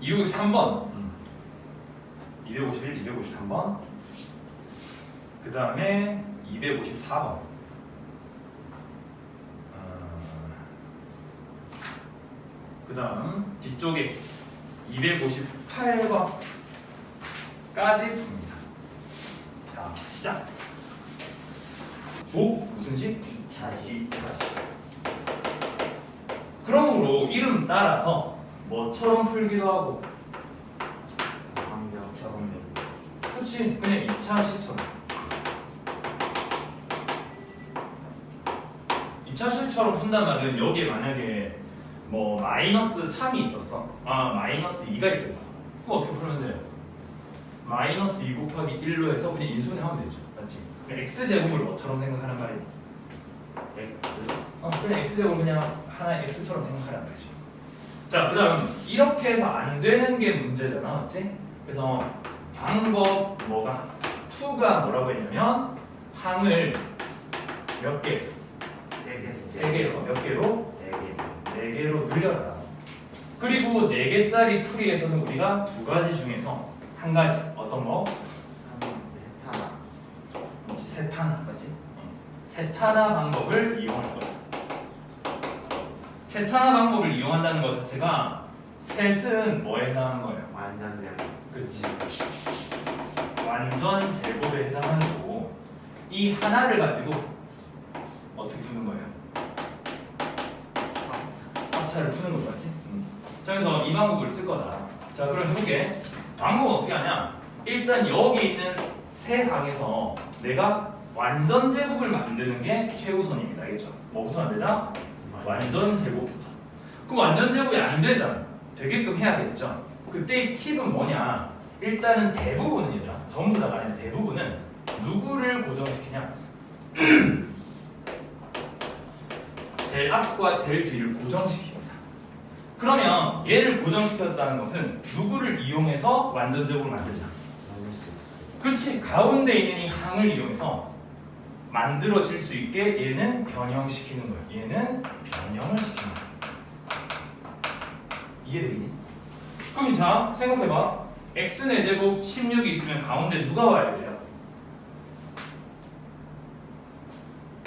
253번. 251, 253번. 그 다음에 254번. 그 다음 뒤쪽에 258번까지 풉니다. 자, 시작. 무슨 식? 2차식. 그러므로 이름 따라서 뭐처럼 풀기도 하고 방정처럼. 그치? 그냥 2차식처럼 2차식처럼 푼단 말은 여기에 만약에 뭐 마이너스 3이 있었어. 마이너스 2가 있었어. 그럼 어떻게 풀면 돼요? 마이너스 2 곱하기 1로 해서 그냥 인수분해하면 되죠. 맞지? 그러니까 x제곱을 뭐처럼 생각하는 말이야? 그냥 x제곱을 그냥 하나의 x처럼 생각하란 말이죠. 자, 그 다음 이렇게 해서 안 되는 게 문제잖아. 맞지? 그래서 방법 뭐가? 2가 뭐라고 했냐면 항을 몇 개에서? 3개에서 몇 개로? 4개로 늘려라. 그리고 4개짜리 풀이에서는 우리가 2가지 중에서 한 가지 어떤 거? 셋 하나. 맞지? 셋 하나 방법을 이용할 거야. 셋 하나 방법을 이용한다는 것 자체가 셋은 뭐에 해당하는 거예요? 완전 제곱. 그치. 완전 제곱에 해당하는 거고 이 하나를 가지고 어떻게 푸는 거예요? 합차를 푸는 거 맞지? 자, 그래서 이 방법을 쓸 거다. 자, 그럼 해볼게. 방법은 어떻게 하냐? 일단 여기 있는 세 항에서 내가 완전 제곱을 만드는 게 최우선입니다. 알겠죠? 뭐부터 만들자? 완전 제곱부터. 그럼 완전 제곱이 안 되잖아. 되게끔 해야겠죠? 그때 이 팁은 뭐냐? 일단은 대부분은 얘들아, 전부 다가 아니라 대부분은 누구를 고정시키냐? 제일 앞과 제일 뒤를 고정시킵니다. 그러면 얘를 고정시켰다는 것은 누구를 이용해서 완전 제곱을 만들자. 그렇지. 가운데 있는 이 항을 이용해서 만들어질 수 있게 얘는 변형시키는 거야. 얘는 변형을 시키는 거야. 이해되니? 그럼 자, 생각해봐. x의 제곱 16이 있으면 가운데 누가 와야 돼요?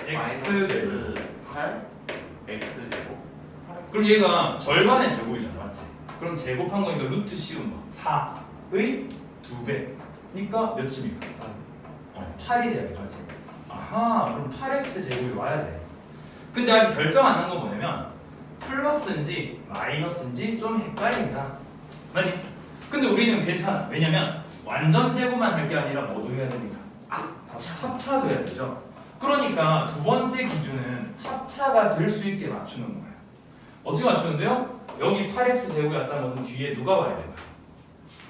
x 제곱 8 x 제곱. 그럼 얘가 절반의 제곱이잖아, 맞지? 그럼 제곱한 거니까 루트 씌운 거 4의 2배니까 몇쯤일까? 8이 돼야 돼, 맞지? 아하, 그럼 8x 제곱이 와야 돼. 근데 아직 결정 안 한 거 뭐냐면 플러스인지 마이너스인지 좀 헷갈린다, 맞니? 근데 우리는 괜찮아. 왜냐면 완전 제곱만 할 게 아니라 뭐도 해야 됩니까? 합차도 해야 되죠. 그러니까 두 번째 기준은 합차가 될 수 있게 맞추는 거예요. 어떻게 맞추는데요? 여기 8x 제곱이 왔다는 것은 뒤에 누가 와야 될까요?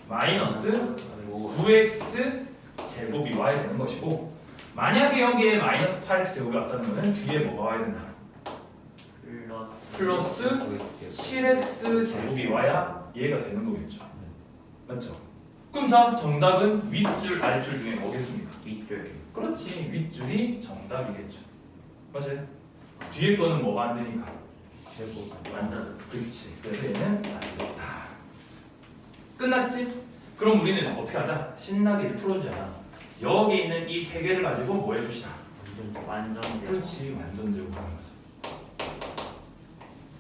마이너스 9x 제곱이 와야 되는 것이고, 만약에 여기에 마이너스 8x 제곱이 왔다는 것은 뒤에 뭐가 와야 된다? 플러스 7x 제곱이 와야 얘가 되는 거겠죠. 맞죠? 그럼 자, 정답은 윗줄 아랫줄 중에 뭐겠습니까? 윗줄. 그렇지, 윗줄이 정답이겠죠. 맞아요? 뒤에 거는 뭐가 안 되니까? 제곱 완전. 그렇지. 그래서 얘는 안 된다. 끝났지? 그럼 우리는 어떻게 하자? 신나게 풀어주자. 여기 있는 이 세 개를 가지고 뭐 해주시다? 완전 제곱. 그렇지, 완전 제곱하는 거죠.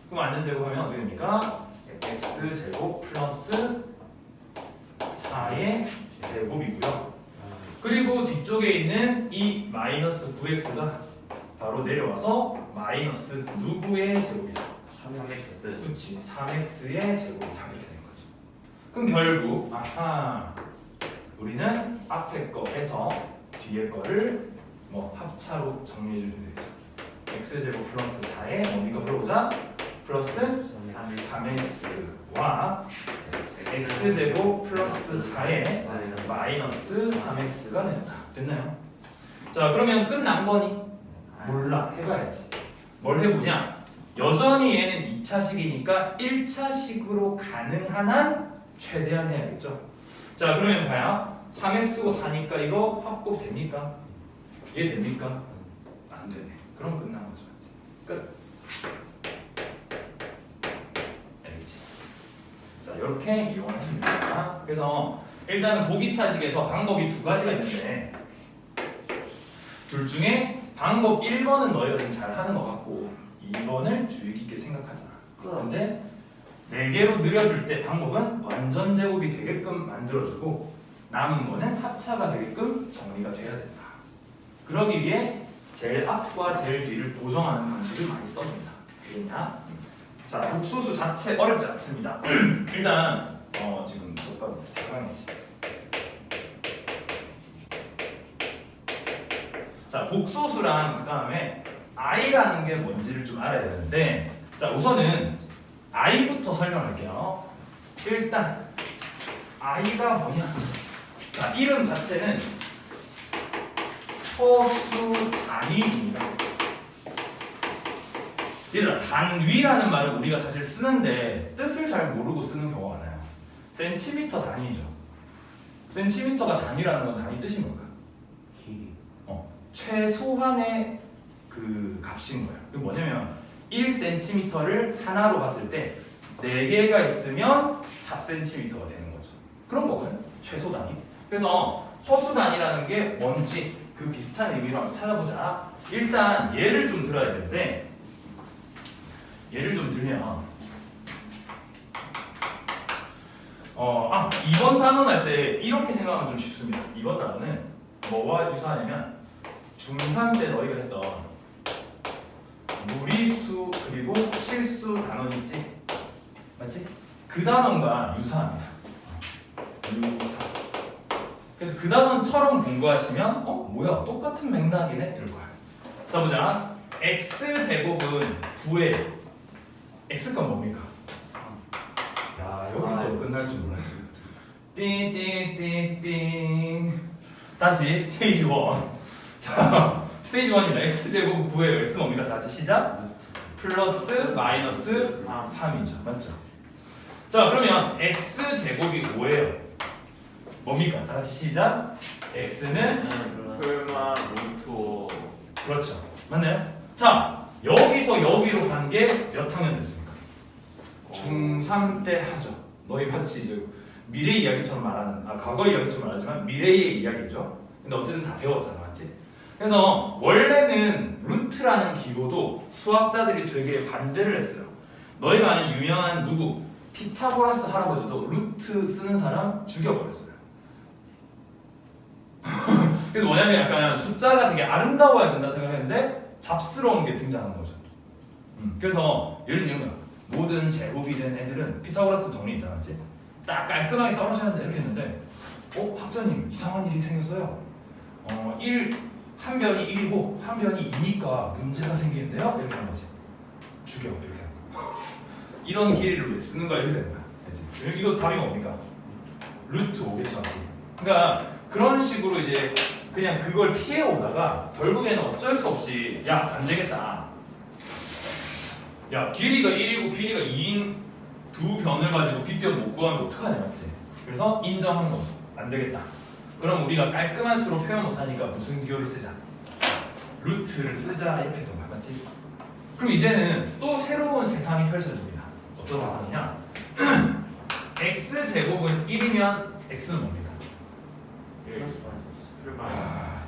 그럼 완전 제곱하면 어떻게 됩니까? x 제곱 플러스 4의 제곱이고요. 그리고 뒤쪽에 있는 이 마이너스 9x가 바로 내려와서 마이너스 누구의 제곱이다? 3x. 그렇지, 3x의 제곱이 다 이렇게 된 거죠. 그럼 결국 아하, 우리는 앞에 거에서 뒤에 거를 뭐 합차로 정리해 주면 되겠죠. x제곱 플러스 4의 뭡니까? 불러보자. 플러스 3x와 x제곱 플러스 4의 마이너스 3x가 된다. 됐나요? 자, 그러면 끝난 거니? 몰라. 해봐야지. 뭘 해보냐? 여전히 얘는 2차식이니까 1차식으로 가능한 한 최대한 해야겠죠. 자, 그러면 봐야 3x고 4니까 이거 합곱 됩니까? 얘 됩니까? 안 되네. 그럼 끝난 거죠. 끝. 알겠지? 자, 이렇게 이용하시면 됩니다. 그래서 일단은 보기차식에서 방법이 두 가지가 있는데, 둘 중에 방법 1번은 너희가 좀 잘하는 것 같고 2번을 주의 깊게 생각하잖아. 그런데 4개로 늘려줄 때 방법은 완전 제곱이 되게끔 만들어주고 남은 거는 합차가 되게끔 정리가 돼야 된다. 그러기 위해 제일 앞과 제일 뒤를 고정하는 방식을 많이 써준다. 그러냐? 자, 복소수 자체 어렵지 않습니다. 일단 지금 몇 강이냐? 4강이지. 자, 복소수랑 그 다음에 i라는 게 뭔지를 좀 알아야 되는데, 자, 우선은 i부터 설명할게요. 일단 i가 뭐냐? 자, 이름 자체는 허수 단위입니다. 얘들아, 단위라는 말을 우리가 사실 쓰는데 뜻을 잘 모르고 쓰는 경우가 많아요. 센티미터 단위죠. 센티미터가 단위라는 건 단위 뜻이 뭘까? 길이 최소한의 그 값인 거예요. 그게 뭐냐면 1cm를 하나로 봤을 때 4개가 있으면 4cm가 되는 거죠. 그런 거거든, 최소 단위. 그래서 허수 단위라는 게 뭔지 그 비슷한 의미로 한번 찾아보자. 일단 예를 좀 들어야 되는데, 예를 좀 들면 2번 단원 할 때 이렇게 생각하면 좀 쉽습니다. 2번 단원은 뭐와 유사하냐면 중3 때 너희가 했던 무리수 그리고 실수 단원 있지? 맞지? 그 단원과 유사합니다. 유사. 그래서 그 단원처럼 공부하시면 뭐야 똑같은 맥락이네 이럴 거야. 자 보자. x제곱은 9의 x건 뭡니까? 야 여기서 끝날 줄 몰랐네. 띵띵띵띵. 다시 스테이지 1. 자 스테이지 1입니다. x제곱 9의 x 뭡니까? 다 같이 시작. 플러스 마이너스 3이죠. 맞죠? 자 그러면 x제곱이 5예요. 뭡니까? 다 같이 시작. x는 설마 루트 5. 그렇죠. 맞나요? 자 여기서 여기로 간 게 몇 학년 됐습니까? 중3 때 하죠. 너희 같이 이제 미래 이야기처럼 말하는 과거 이야기처럼 말하지만 미래의 이야기죠. 근데 어쨌든 다 배웠잖아, 맞지? 그래서 원래는 루트라는 기호도 수학자들이 되게 반대를 했어요. 너희가 아는 유명한 누구? 피타고라스 할아버지도 루트 쓰는 사람 죽여버렸어요. 그래서 뭐냐면 약간 숫자가 되게 아름다워야 된다 생각했는데 잡스러운 게 등장하는 거죠. 그래서 예를 들면 모든 제곱이 된 애들은 피타고라스 정리 있잖아, 맞지? 딱 깔끔하게 떨어져야 된다 이렇게 했는데 학자님 이상한 일이 생겼어요. 한 변이 1이고 한 변이 2니까 문제가 생기는데요? 이렇게 하는 거지. 죽여 이렇게 하는 거야. 이런 길이를 왜 쓰는 거야? 이렇게 되는 거야. 알지? 이거 답이 뭡니까? 루트 5겠죠, 맞지? 그러니까 그런 식으로 이제 그냥 그걸 피해 오다가 결국에는 어쩔 수 없이 야 안 되겠다. 야 길이가 1이고 길이가 2인 두 변을 가지고 빗변 못 구하면 어떡하냐, 맞지? 그래서 인정한 거죠. 안 되겠다. 그럼 우리가 깔끔한 수로 표현 못하니까 무슨 기호를 쓰자? 루트를 쓰자 이렇게 된 거야, 맞지? 그럼 이제는 또 새로운 세상이 펼쳐집니다. 어떤 세상이냐? x제곱은 1이면 x는 뭡니까?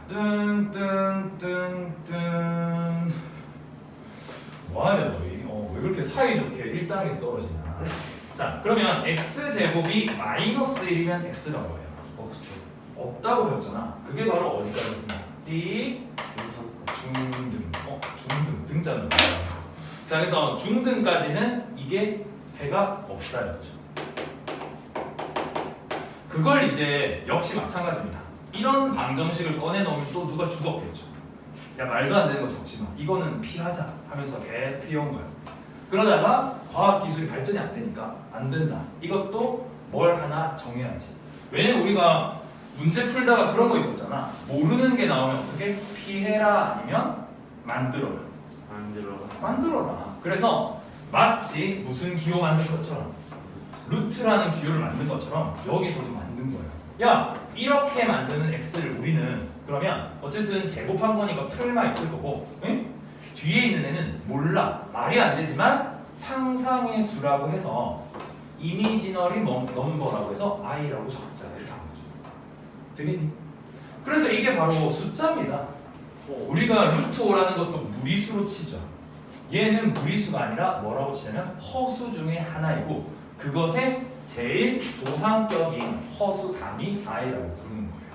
뜬뜬뜬뜬 뭐하냐 너희? 왜 그렇게 사이좋게 1단계에서 떨어지냐? 자 그러면 x제곱이 마이너스 1이면 x가 뭐예요? 없다고 배웠잖아. 그게 바로 어디까지 있습니까? 띠 중등. 중등 등자는 자 그래서 중등까지는 이게 해가 없다였죠. 그걸 이제 역시 마찬가지입니다. 이런 방정식을 꺼내놓으면 또 누가 죽었겠죠. 야 말도 안 되는 거 적지 마. 이거는 피하자 하면서 계속 피해온 거야. 그러다가 과학기술이 발전이 안 되니까 안 된다. 이것도 뭘 하나 정해야지. 왜냐면 우리가 문제 풀다가 그런 거 있었잖아. 모르는 게 나오면 어떻게 피해라 아니면 만들어라. 만들어라. 그래서 마치 무슨 기호 만든 것처럼 루트라는 기호를 만든 것처럼 여기서도 만든 거예요. 야 이렇게 만드는 x를 우리는 그러면 어쨌든 제곱한 거니까 풀만 있을 거고 응? 뒤에 있는 애는 몰라. 말이 안 되지만 상상의 수라고 해서 이미지너리 넘버라고 해서 i라고 적자 이렇게 하는 거죠. 되겠니? 그래서 이게 바로 숫자입니다. 우리가 루트 5라는 것도 무리수로 치죠. 얘는 무리수가 아니라 뭐라고 치냐면 허수 중에 하나이고 그것의 제일 조상격인 허수 단위 i라고 부르는 거예요.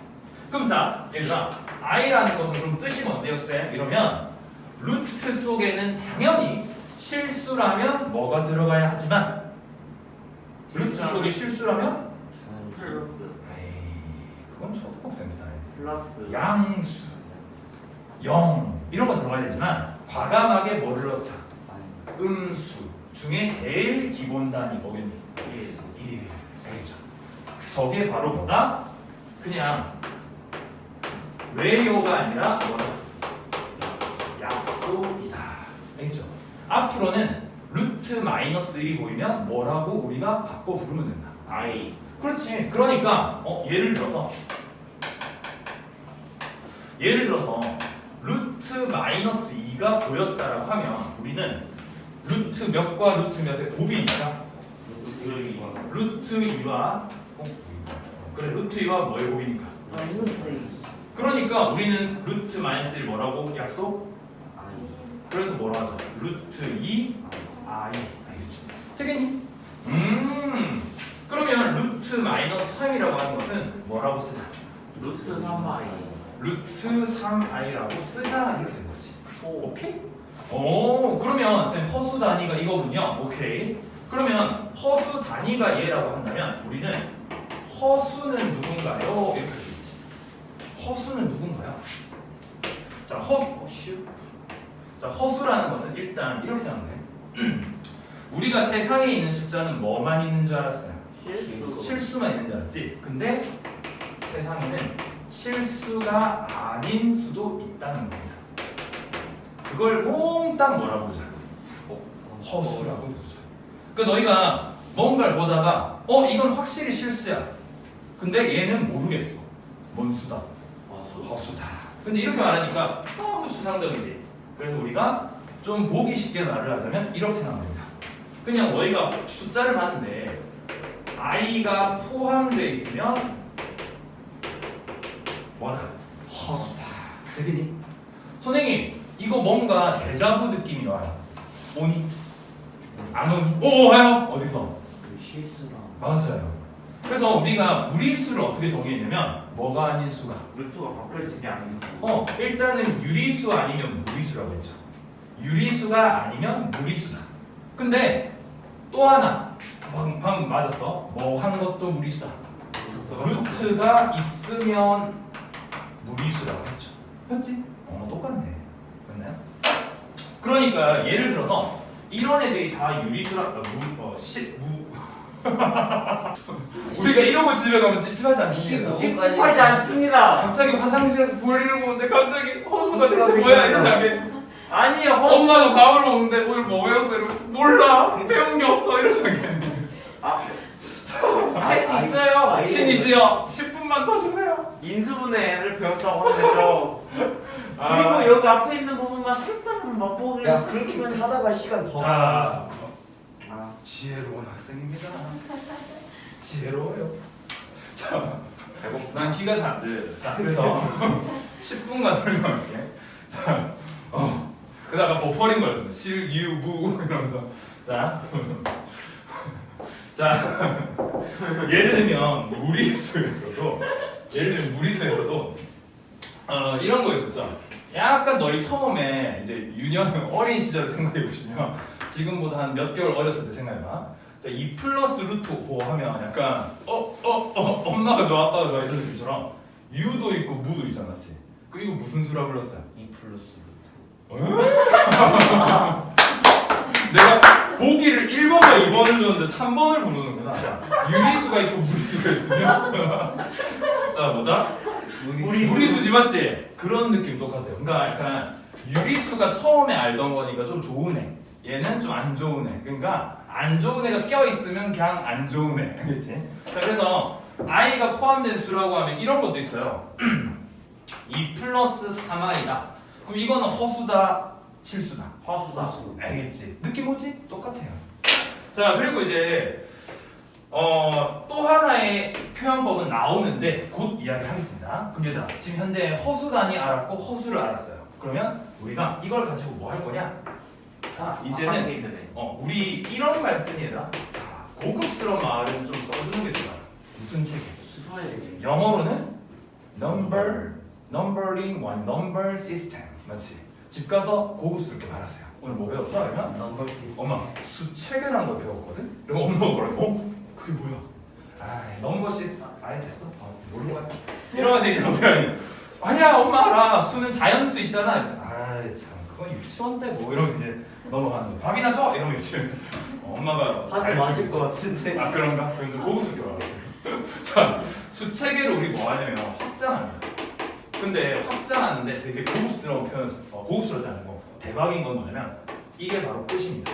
그럼 자, 얘들아 i라는 것은 그럼 뜻이 뭔데요, 쌤? 이러면 루트 속에는 당연히 실수라면 뭐가 들어가야 하지만 루트 속에 실수라면 플러스 그건 초등학생 스타일. 플러스 양수, 0 이런 거 들어가야 되지만 과감하게 뭐를 넣자? 음수 중에 제일 기본 단위 뭐겠니? 1. 알겠죠? 저게 바로 뭐다? 그냥 외요가 아니라 뭐다? 약소이다. 알겠죠? 앞으로는 루트 마이너스 1이 보이면 뭐라고 우리가 바꿔 부르면 된다. i. 그렇지. 그러니까 예를 들어서 루트 마이너스 2가 보였다라고 하면 우리는 루트 몇과 루트 몇의 곱이니까 루트 2와 그래 루트 2와 뭐의 곱이니까 그러니까 우리는 루트 마이너스 1 뭐라고 약속? 그래서 뭐라 하죠? 루트 2 i 알겠죠? 되겠니? 그러면 루트 마이너스 3이라고 하는 것은 뭐라고 쓰자? 루트 3i. 루트 3i라고 쓰자 이렇게 된 거지. 오케이? 그러면 쌤 허수 단위가 이거군요. 오케이. 그러면 허수 단위가 얘라고 한다면 우리는 허수는 누군가요? 이렇게 할 수 있지. 허수는 누군가요? 자, 허수라는 것은 일단 이렇게 생각해. 우리가 세상에 있는 숫자는 뭐만 있는 줄 알았어요? 실수만 있는 줄 알았지. 근데 세상에는 실수가 아닌 수도 있다는 겁니다. 그걸 몽땅 뭐라고 부르자? 허수라고 부르자. 그러니까 너희가 뭔가를 보다가 이건 확실히 실수야. 근데 얘는 모르겠어. 뭔 수다? 허수다. 근데 이렇게 말하니까 너무 추상적이지. 그래서 우리가 좀 보기 쉽게 말을 하자면 이렇게 생각합니다. 그냥 너희가 숫자를 봤는데 i가 포함되어 있으면 뭐라? 허수다. 되겠니? 선생님 이거 뭔가 데자부 느낌이 와요. 오니? 안 오니? 오 와요? 어디서? 실수랑 맞아요. 그래서 우리가 무리수를 어떻게 정의했냐면 뭐가 아닌 수가 루트가 바뀌어지지 않는 일단은 유리수 아니면 무리수라고 했죠. 유리수가 아니면 무리수다. 근데 또 하나 방금 맞았어. 뭐 한 것도 무리수다. 루트가 있으면 무리수라고 했죠. 맞지? 똑같네. 맞나요? 그러니까 예를 들어서 이런 애들이 다 유리수라 우리가 이러고 집에 가면 찝찝하지 않습니까? 찝찝하지 않습니다. 갑자기 화장실에서 볼일을 보는데 갑자기 허수가 대체 뭐야 이러지 않게 아니요. 엄마가 밥을 먹는데 오늘 뭐 배웠어? 이러면 몰라 배운 게 없어 이러지 않겠니? 할 수 있어요. 신이시여 10분만 더 주세요. 인수분해를 배웠다고 하면서 그리고 여기 앞에 있는 부분만 살짝만 맛보기를 야 그렇게 하다가 시간 더 자 지혜로운 학생입니다. 지혜로워요. 자, 난 키가 잘 안 들려요. 자, 그래서 10분간 설명할게. 자, 그다가 버퍼링 걸렸어. 실유부 이러면서 자, 예를 들면 무리수에서도 이런 거 있었죠. 약간 너희 처음에 이제 유년 어린 시절 생각해 보시면 지금보다 한 몇 개월 어렸을 때 생각해봐. 2 플러스 루트 5 하면 약간 엄마가 좋아 아빠가 좋아 이런 느낌처럼 유도 있고 무도 있잖아, 맞지? 그리고 무슨 수라 불렀어요? 2 플러스 내가 보기를 1번과 2번을 줬는데 3번을 부르는구나. 유리수가 있고 무리수가 있으면 뭐다? 무리수지 맞지? 그런 느낌 똑같아요. 그러니까 약간 유리수가 처음에 알던 거니까 좀 좋은 애, 얘는 좀 안 좋은 애. 그러니까 안 좋은 애가 껴 있으면 그냥 안 좋은 애, 알겠지? 그래서 i가 포함된 수라고 하면 이런 것도 있어요. 2 플러스 3i다. 그럼 이거는 허수다, 실수다. 허수다. 알겠지? 느낌 뭐지? 똑같아요. 자, 그리고 이제 또 하나의 표현법은 나오는데 곧 이야기하겠습니다. 그럼 얘들아, 지금 현재 허수단위 알았고 허수를 알았어요. 그러면 우리가 이걸 가지고 뭐 할 거냐? 자, 이제는 우리 이런 말 쓰니 얘들아. 자, 고급스러운 말은 좀 써주는 게 좋아요. 무슨 책에? 영어로는 numbering one number system. 맞지? 집 가서 고급스럽게 말하세요. 오늘 뭐 배웠어? 그러면 넘버 시스템 엄마 수체계라는 걸 배웠거든? 그리고 엄마가 뭐래? 그게 뭐야? 넘버 시스템 아예 됐어? 모르는 거야? 이러면서 이제 어떻게 하니? 아니야 엄마 알아. 수는 자연수 있잖아. 참 그건 유치원 때 뭐 이러면서 이제 넘어가는 거야. 밥이나 줘? 이러면 이제 엄마가 한대 맞을 것 같은데 그런가? 그럼 좀 고급스럽게 말하고 자, 수체계를 우리 뭐 하냐면 확장합니다. 근데 확장하는데 되게 고급스러운 표현, 고급스럽지 않고 대박인 건 뭐냐면 이게 바로 끝입니다.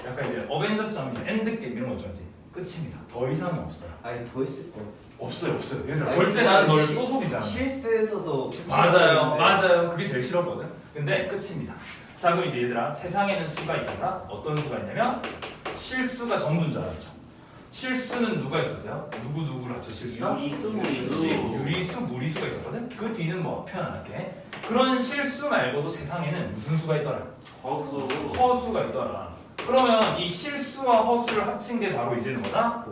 약간 이제 어벤져스 하면 엔드게임 이런 거 좋아하지? 끝입니다. 더 이상이 없어요. 아니 더 있을 것 같아 없어요. 얘들아 절대 나는 널 또 속이지 않아. 실수에서도 맞아요. 그게 제일 싫었거든. 근데 끝입니다. 자, 그럼 이제 얘들아 세상에는 수가 있다가 어떤 수가 있냐면 실수가 전부인 줄 알았죠. 실수는 누가 있었어요? 누구를 합쳐 실수가? 유리수, 무리수가 있었거든? 그 뒤는 뭐 표현 안 할게. 그런 실수 말고도 세상에는 무슨 수가 있더라? 허수가 있더라. 그러면 이 실수와 허수를 합친 게 바로 이제는 뭐다?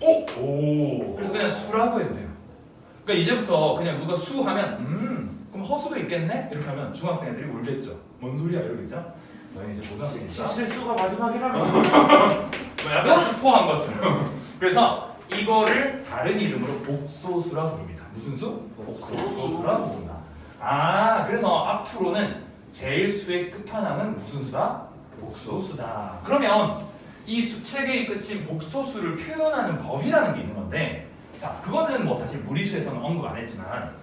오! 그래서 그냥 수라고 해도 돼요. 그러니까 이제부터 그냥 누가 수 하면 그럼 허수도 있겠네? 이렇게 하면 중학생 애들이 울겠죠. 뭔 소리야 이러겠죠? 너희 이제 고등학생이니까 실수가 마지막이라면 약간 스포한 것처럼. 그래서 이거를 다른 이름으로 복소수라 부릅니다. 무슨 수? 복소수라 부른다. 아, 그래서 앞으로는 제일수의 끝판왕은 무슨 수다? 복소수다. 그러면 이 수체계의 끝인 복소수를 표현하는 법이라는 게 있는 건데, 자, 그거는 뭐 사실 무리수에서는 언급 안 했지만,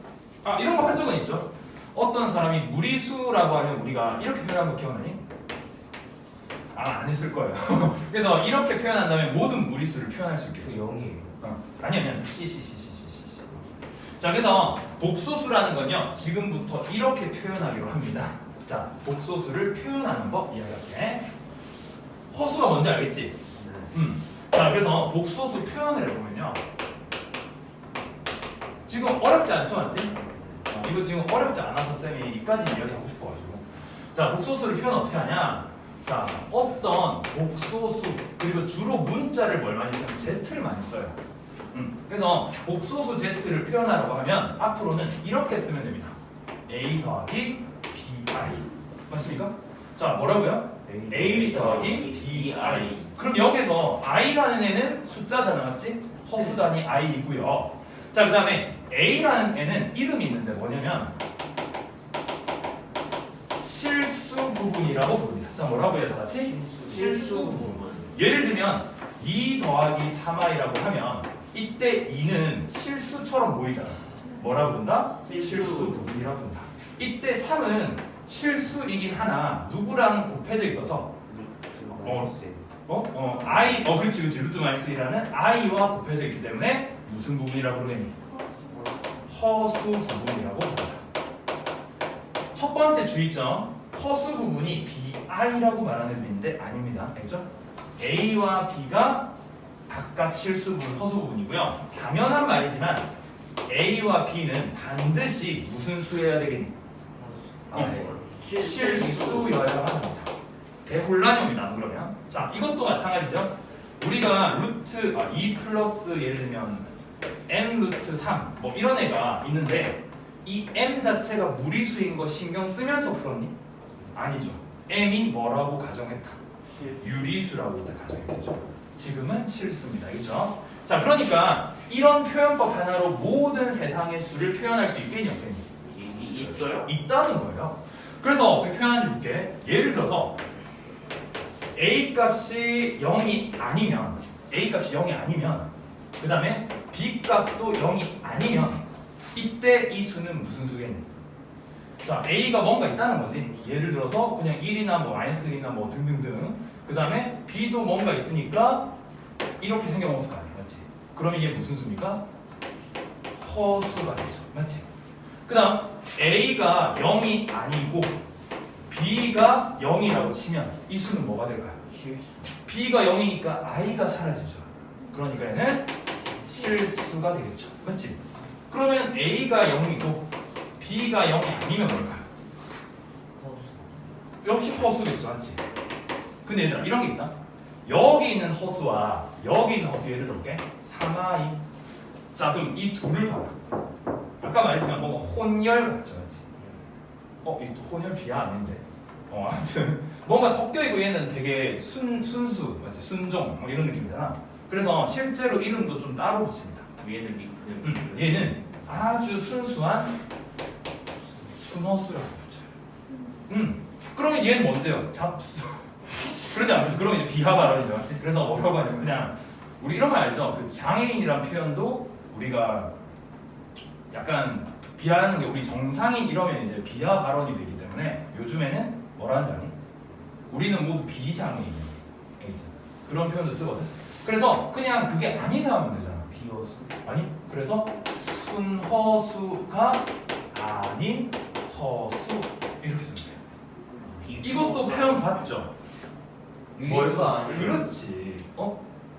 아, 이런 거 한 적은 있죠. 어떤 사람이 무리수라고 하면 우리가 이렇게 표현한 거 기억나니? 아, 안 했을 거예요. 그래서 이렇게 표현한다면 모든 무리수를 표현할 수 있겠죠. 0이에요. 아니면 C. 자, 그래서 복소수라는 건요, 지금부터 이렇게 표현하기로 합니다. 자, 복소수를 표현하는 법 이야기할게. 허수가 뭔지 알겠지? 자, 그래서 복소수 표현을 해보면요, 지금 어렵지 않죠, 맞지? 이거 지금 어렵지 않아서 쌤이 이까지 이야기하고 싶어가지고. 자, 복소수를 표현 어떻게 하냐? 자, 어떤 복소수, 그리고 주로 문자를 뭘 많이 써요? Z를 많이 써요. 그래서 복소수 Z를 표현하려고 하면 앞으로는 이렇게 쓰면 됩니다. A 더하기 BI. 맞습니까? 자, 뭐라고요? A 더하기 BI. 그럼 여기서 I라는 애는 숫자잖아, 맞지? 허수단위 I이고요. 자, 그 다음에 A라는 애는 이름이 있는데 뭐냐면 실수 부분이라고 부릅니다. 자, 뭐라고 해야 되지? 실수 부분. 예를 들면 2 더하기 3i라고 하면 이때 2는 실수처럼 보이잖아. 뭐라 부른다? 실수 부분이라 부른다. 이때 3은 실수이긴 하나 누구랑 곱해져 있어서 그렇지 루트 마이너스 1이라는 i와 곱해져 있기 때문에 무슨 부분이라고 부르니? 허수 부분이라고 부른다. 첫 번째 주의점, 허수 부분이 bi라고 말하는 의미인데 아닙니다. 알죠? a와 b가 각각 실수 부분, 허수 부분이고요. 당연한 말이지만 a와 b는 반드시 무슨 수여야 되겠니? 실수여야만 합니다. 대혼란이 옵니다. 안 그러면. 자, 이것도 마찬가지죠. 우리가 루트 2 플러스 예를 들면 m 루트 3 뭐 이런 애가 있는데 이 m 자체가 무리수인 거 신경 쓰면서 풀었니? 아니죠. m이 뭐라고 가정했다? 유리수라고 가정했죠. 지금은 실수입니다. 그죠? 자, 그러니까 이런 표현법 하나로 모든 세상의 수를 표현할 수 있겠니 없겠니? 있어요? 있다는 거예요. 그래서 어떻게 표현하는지 볼게. 예를 들어서 a 값이 0이 아니면 그 다음에 b 값도 0이 아니면 이때 이 수는 무슨 수겠니? 자, a가 뭔가 있다는 거지. 예를 들어서 그냥 1이나 뭐 마이너스 1이나 뭐 등등등. 그 다음에 b도 뭔가 있으니까 이렇게 생겨먹었을 거 아니야, 맞지? 그러면 이게 무슨 수입니까? 허수가 되죠, 맞지? 그 다음 a가 0이 아니고 b가 0이라고 치면 이 수는 뭐가 될까요? b가 0이니까 i가 사라지죠. 그러니까 얘는 실수가 되겠죠, 맞지? 그러면 a가 0이고 b가 0이 아니면 뭘까요? 역시 허수겠죠, 맞지? 근데 얘들아 이런 게 있다. 여기 있는 허수와 여기 있는 허수 예를 들어볼게. 3i. 자, 그럼 이 둘을 봐라. 아까 말했지만 뭔가 혼혈 같죠, 맞지? 이것도 혼혈 비하 아닌데. 아무튼 뭔가 섞여 있고 얘는 되게 순수, 맞지? 순종 뭐 이런 느낌이잖아. 그래서 실제로 이름도 좀 따로 붙입니다. 얘는 믹스. 얘는 아주 순수한 순허수라고 붙여요. 그러면 얘는 뭔데요? 잡수. 그러지 않아요? 그러면 이제 비하 발언이죠, 맞지? 그래서 뭐라고 하냐면 그냥 우리 이런 말 알죠? 그 장애인이란 표현도 우리가 약간 비하하는 게 우리 정상인 이러면 이제 비하 발언이 되기 때문에 요즘에는 뭐라는 줄 아니? 우리는 모두 비장애인 그런 표현도 쓰거든. 그래서 그냥 그게 아니다 하면 되잖아. 비어수. 아니 그래서 순허수가 아닌 허수 이렇게 쓰면 돼요. 이것도 표현 봤죠? 유리수가 아니고. 그렇지.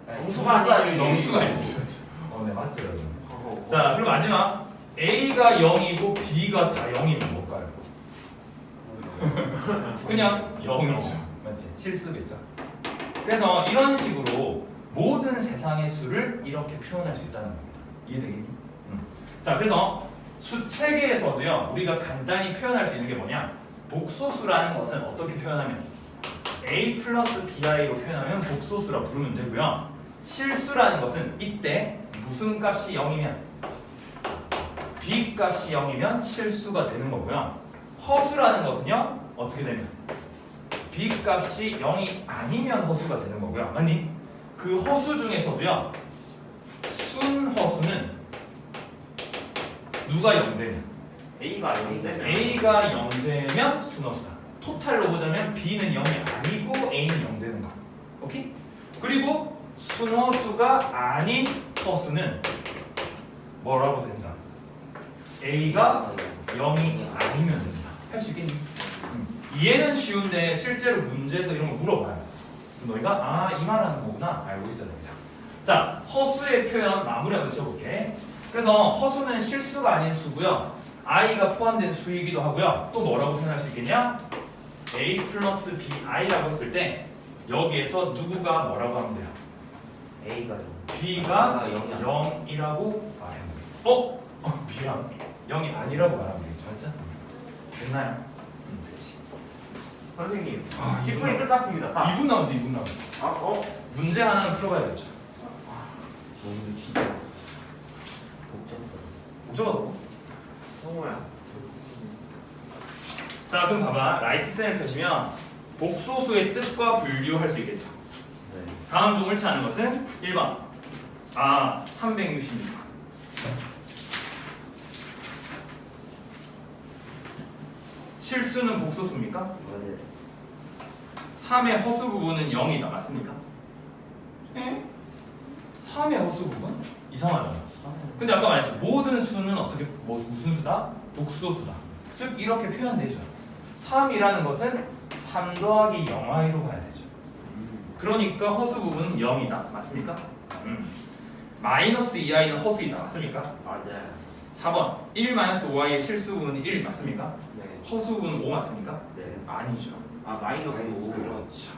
정수가 아니고. 정수가 아니죠. 네 맞죠 여러분. 자, 그럼 마지막 A가 0이고 B가 다 0이면 뭘까요? 그냥 0이죠. 맞지? 실수겠죠. 그래서 이런 식으로 모든 세상의 수를 이렇게 표현할 수 있다는 겁니다. 이해되겠니? 자, 그래서 수 체계에서도요 우리가 간단히 표현할 수 있는 게 뭐냐? 복소수라는 것은 어떻게 표현하면 a 플러스 bi로 표현하면 복소수라 부르면 되고요. 실수라는 것은 이때 무슨 값이 0이면 b 값이 0이면 실수가 되는 거고요. 허수라는 것은요 어떻게 되면 b 값이 0이 아니면 허수가 되는 거고요. 아니 그 허수 중에서도요 순허수는 누가 0되면 A가 0되면 A가 0되면 순허수다. 토탈로 보자면 B는 0이 아니고 A는 0 되는 거. 오케이? 그리고 순허수가 아닌 허수는 뭐라고 된다? A가 0이 아니면 된다. 할 수 있겠니? 이해는 쉬운데 실제로 문제에서 이런 거 물어봐요. 너희가 이 말하는 거구나 알고 있어야 됩니다. 자, 허수의 표현 마무리 한번 쳐볼게. 그래서 허수는 실수가 아닌 수고요. i가 포함된 수이기도 하고요. 또 뭐라고 표현할 수 있겠냐? a 플러스 bi라고 했을 때 여기에서 누구가 뭐라고 하면 돼요? A가 b가 0이 0이라고 말하면 돼요. 미안. 0이 아니라고 말하면 되겠죠. 맞죠? 됐나요? 됐지. 선생님 아, 10분이 끝났습니다. 2분 남았어, 2분 남았어. 문제 하나는 풀어봐야겠죠. 너무 진짜 복잡하다. 목적어도. 성우야. 자, 그럼 봐봐. 라이트 셀을 펴시면 복소수의 뜻과 분류할 수 있겠죠. 네. 다음 중 옳지 않은 것은 1번. 366. 실수는 복소수입니까? 맞아요. 3의 허수 부분은 0이다. 맞습니까? 네? 3의 허수 부분? 이상하잖아. 근데 아까 말했죠. 모든 수는 어떻게 무슨 수다? 복소수다. 즉 이렇게 표현되죠. 3이라는 것은 3 더하기 0i로 봐야 되죠. 그러니까 허수 부분은 0이다. 맞습니까? 마이너스 2i는 허수이다. 맞습니까? 맞아요. 4번 1 마이너스 5i의 실수 부분은 1 맞습니까? 네. 허수 부분은 5 맞습니까? 네. 아니죠. 마이너스 5. 그렇죠.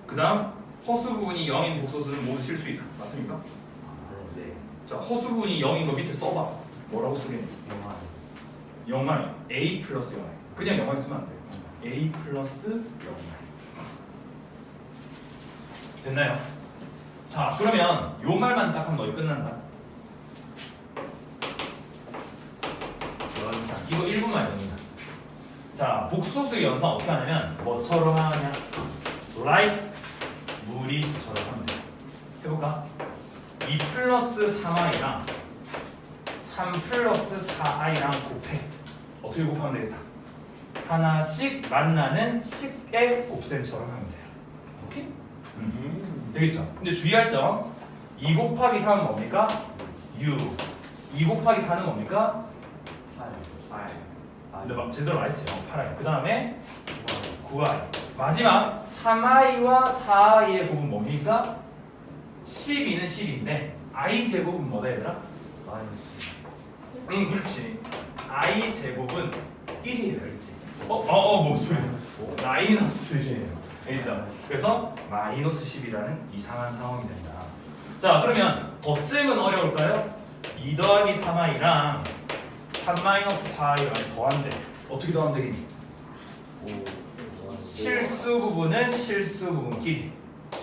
그 다음 허수 부분이 0인 복소수는 모두 실수이다. 맞습니까? 네. 자, 허수 부분이 0인 거 밑에 써봐. 뭐라고 쓰겠니? 영화. 0i a 플러스 0i. 그냥 0i 쓰면 안 돼요. a 플러스 0i. 됐나요? 자, 그러면 요 말만 딱 하면 너희 끝난다. 연산. 이거 1분만 연산. 자, 복소수의 연산 어떻게 하냐면 뭐처럼 하냐? like 무리수처럼 하면 돼요. 해볼까? 2 플러스 3i랑 3 플러스 4i랑 곱해. 어떻게 곱하면 되겠다? 하나씩 만나는 식의 곱셈처럼 하면 돼요. 오케이? 되겠죠? 근데 주의할 점 2 곱하기 3은 뭡니까? 6 2 곱하기 4는 뭡니까? 8. 근데 막 제대로 말했지. 8i. 그 다음에 9i. 마지막 3i와 4i의 곱은 뭡니까? 12는 10인데 i 제곱은 뭐다 얘들아? 마이너스. 그렇지. i 제곱은 1이에요, 알지? 뭔 소리야? 마이너스예요. 알죠? 그래서 마이너스 10이라는 이상한 상황이 된다. 자, 그러면 덧셈은 어려울까요? 2 더하기 3i랑 3 마이너스 4i가 더한데 어떻게 더하면 되겠니? 실수 부분은 실수 부분끼리,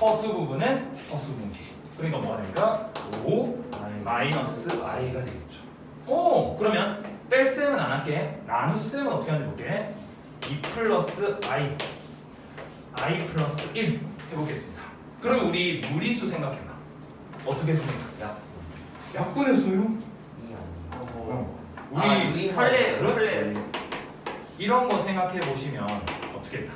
허수 부분은 허수 부분끼리. 그러니까 뭐가 됩니까? 5 마이너스 i가 되겠죠. 그러면 뺄셈은 안 할게. 나눗셈은 어떻게 하는지 볼게. 2 플러스 i 플러스 1 해보겠습니다. 그러면 우리 무리수 생각해봐. 어떻게 했습니까? 약분했어요? 우리 그렇지. 이런 거 생각해 보시면 어떻게 했다?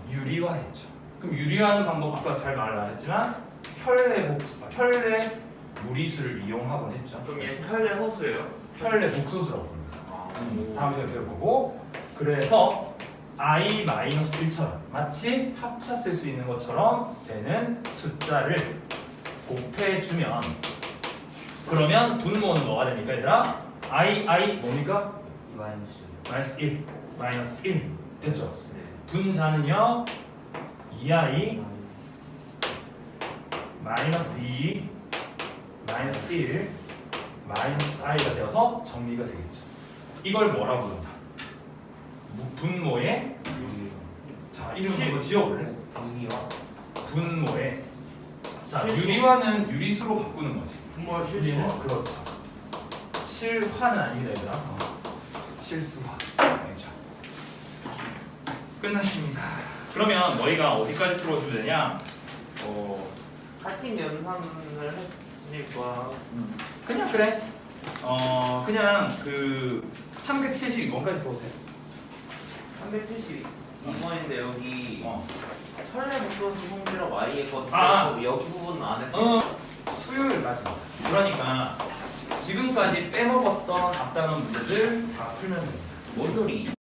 유리화했죠. 그럼 유리화하는 방법 아까 잘 말했지만 혈내 무리수를 이용하곤 했죠. 그럼 얘 혈내 허수예요? 혈내 복소수라고 부릅니다. 다음 시간에 배워보고. 그래서 i-1처럼 마치 합차 쓸 수 있는 것처럼 되는 숫자를 곱해주면 그러면 분모는 뭐가 됩니까 얘들아? i 뭡니까? 마이너스. 마이너스 1 됐죠? 분자는요 2i 마이너스 2 마이너스 1 마이너스 i가 되어서 정리가 되겠죠. 이걸 뭐라고 부른다? 분모의 자 이름 한번 지어볼래? 정리와 분모에 자 유리화는 유리수로 바꾸는 거지. 분모와 유리는 실수와 그렇죠. 실화는 아닙니다 얘들아. 실수화. 그렇죠. 끝났습니다. 그러면 너희가 어디까지 풀어주면 되냐? 하층 연산을 했으니까 그냥 그래. 그냥 그 372번까지 보세요. 372번인데 여기 어. 설레 목소리 성질이랑 Y의 것 아. 여기 부분은 안 했어. 수요일까지. 그러니까 지금까지 빼먹었던 앞단원 문제들 다 풀면 됩니다. 뭔 소리?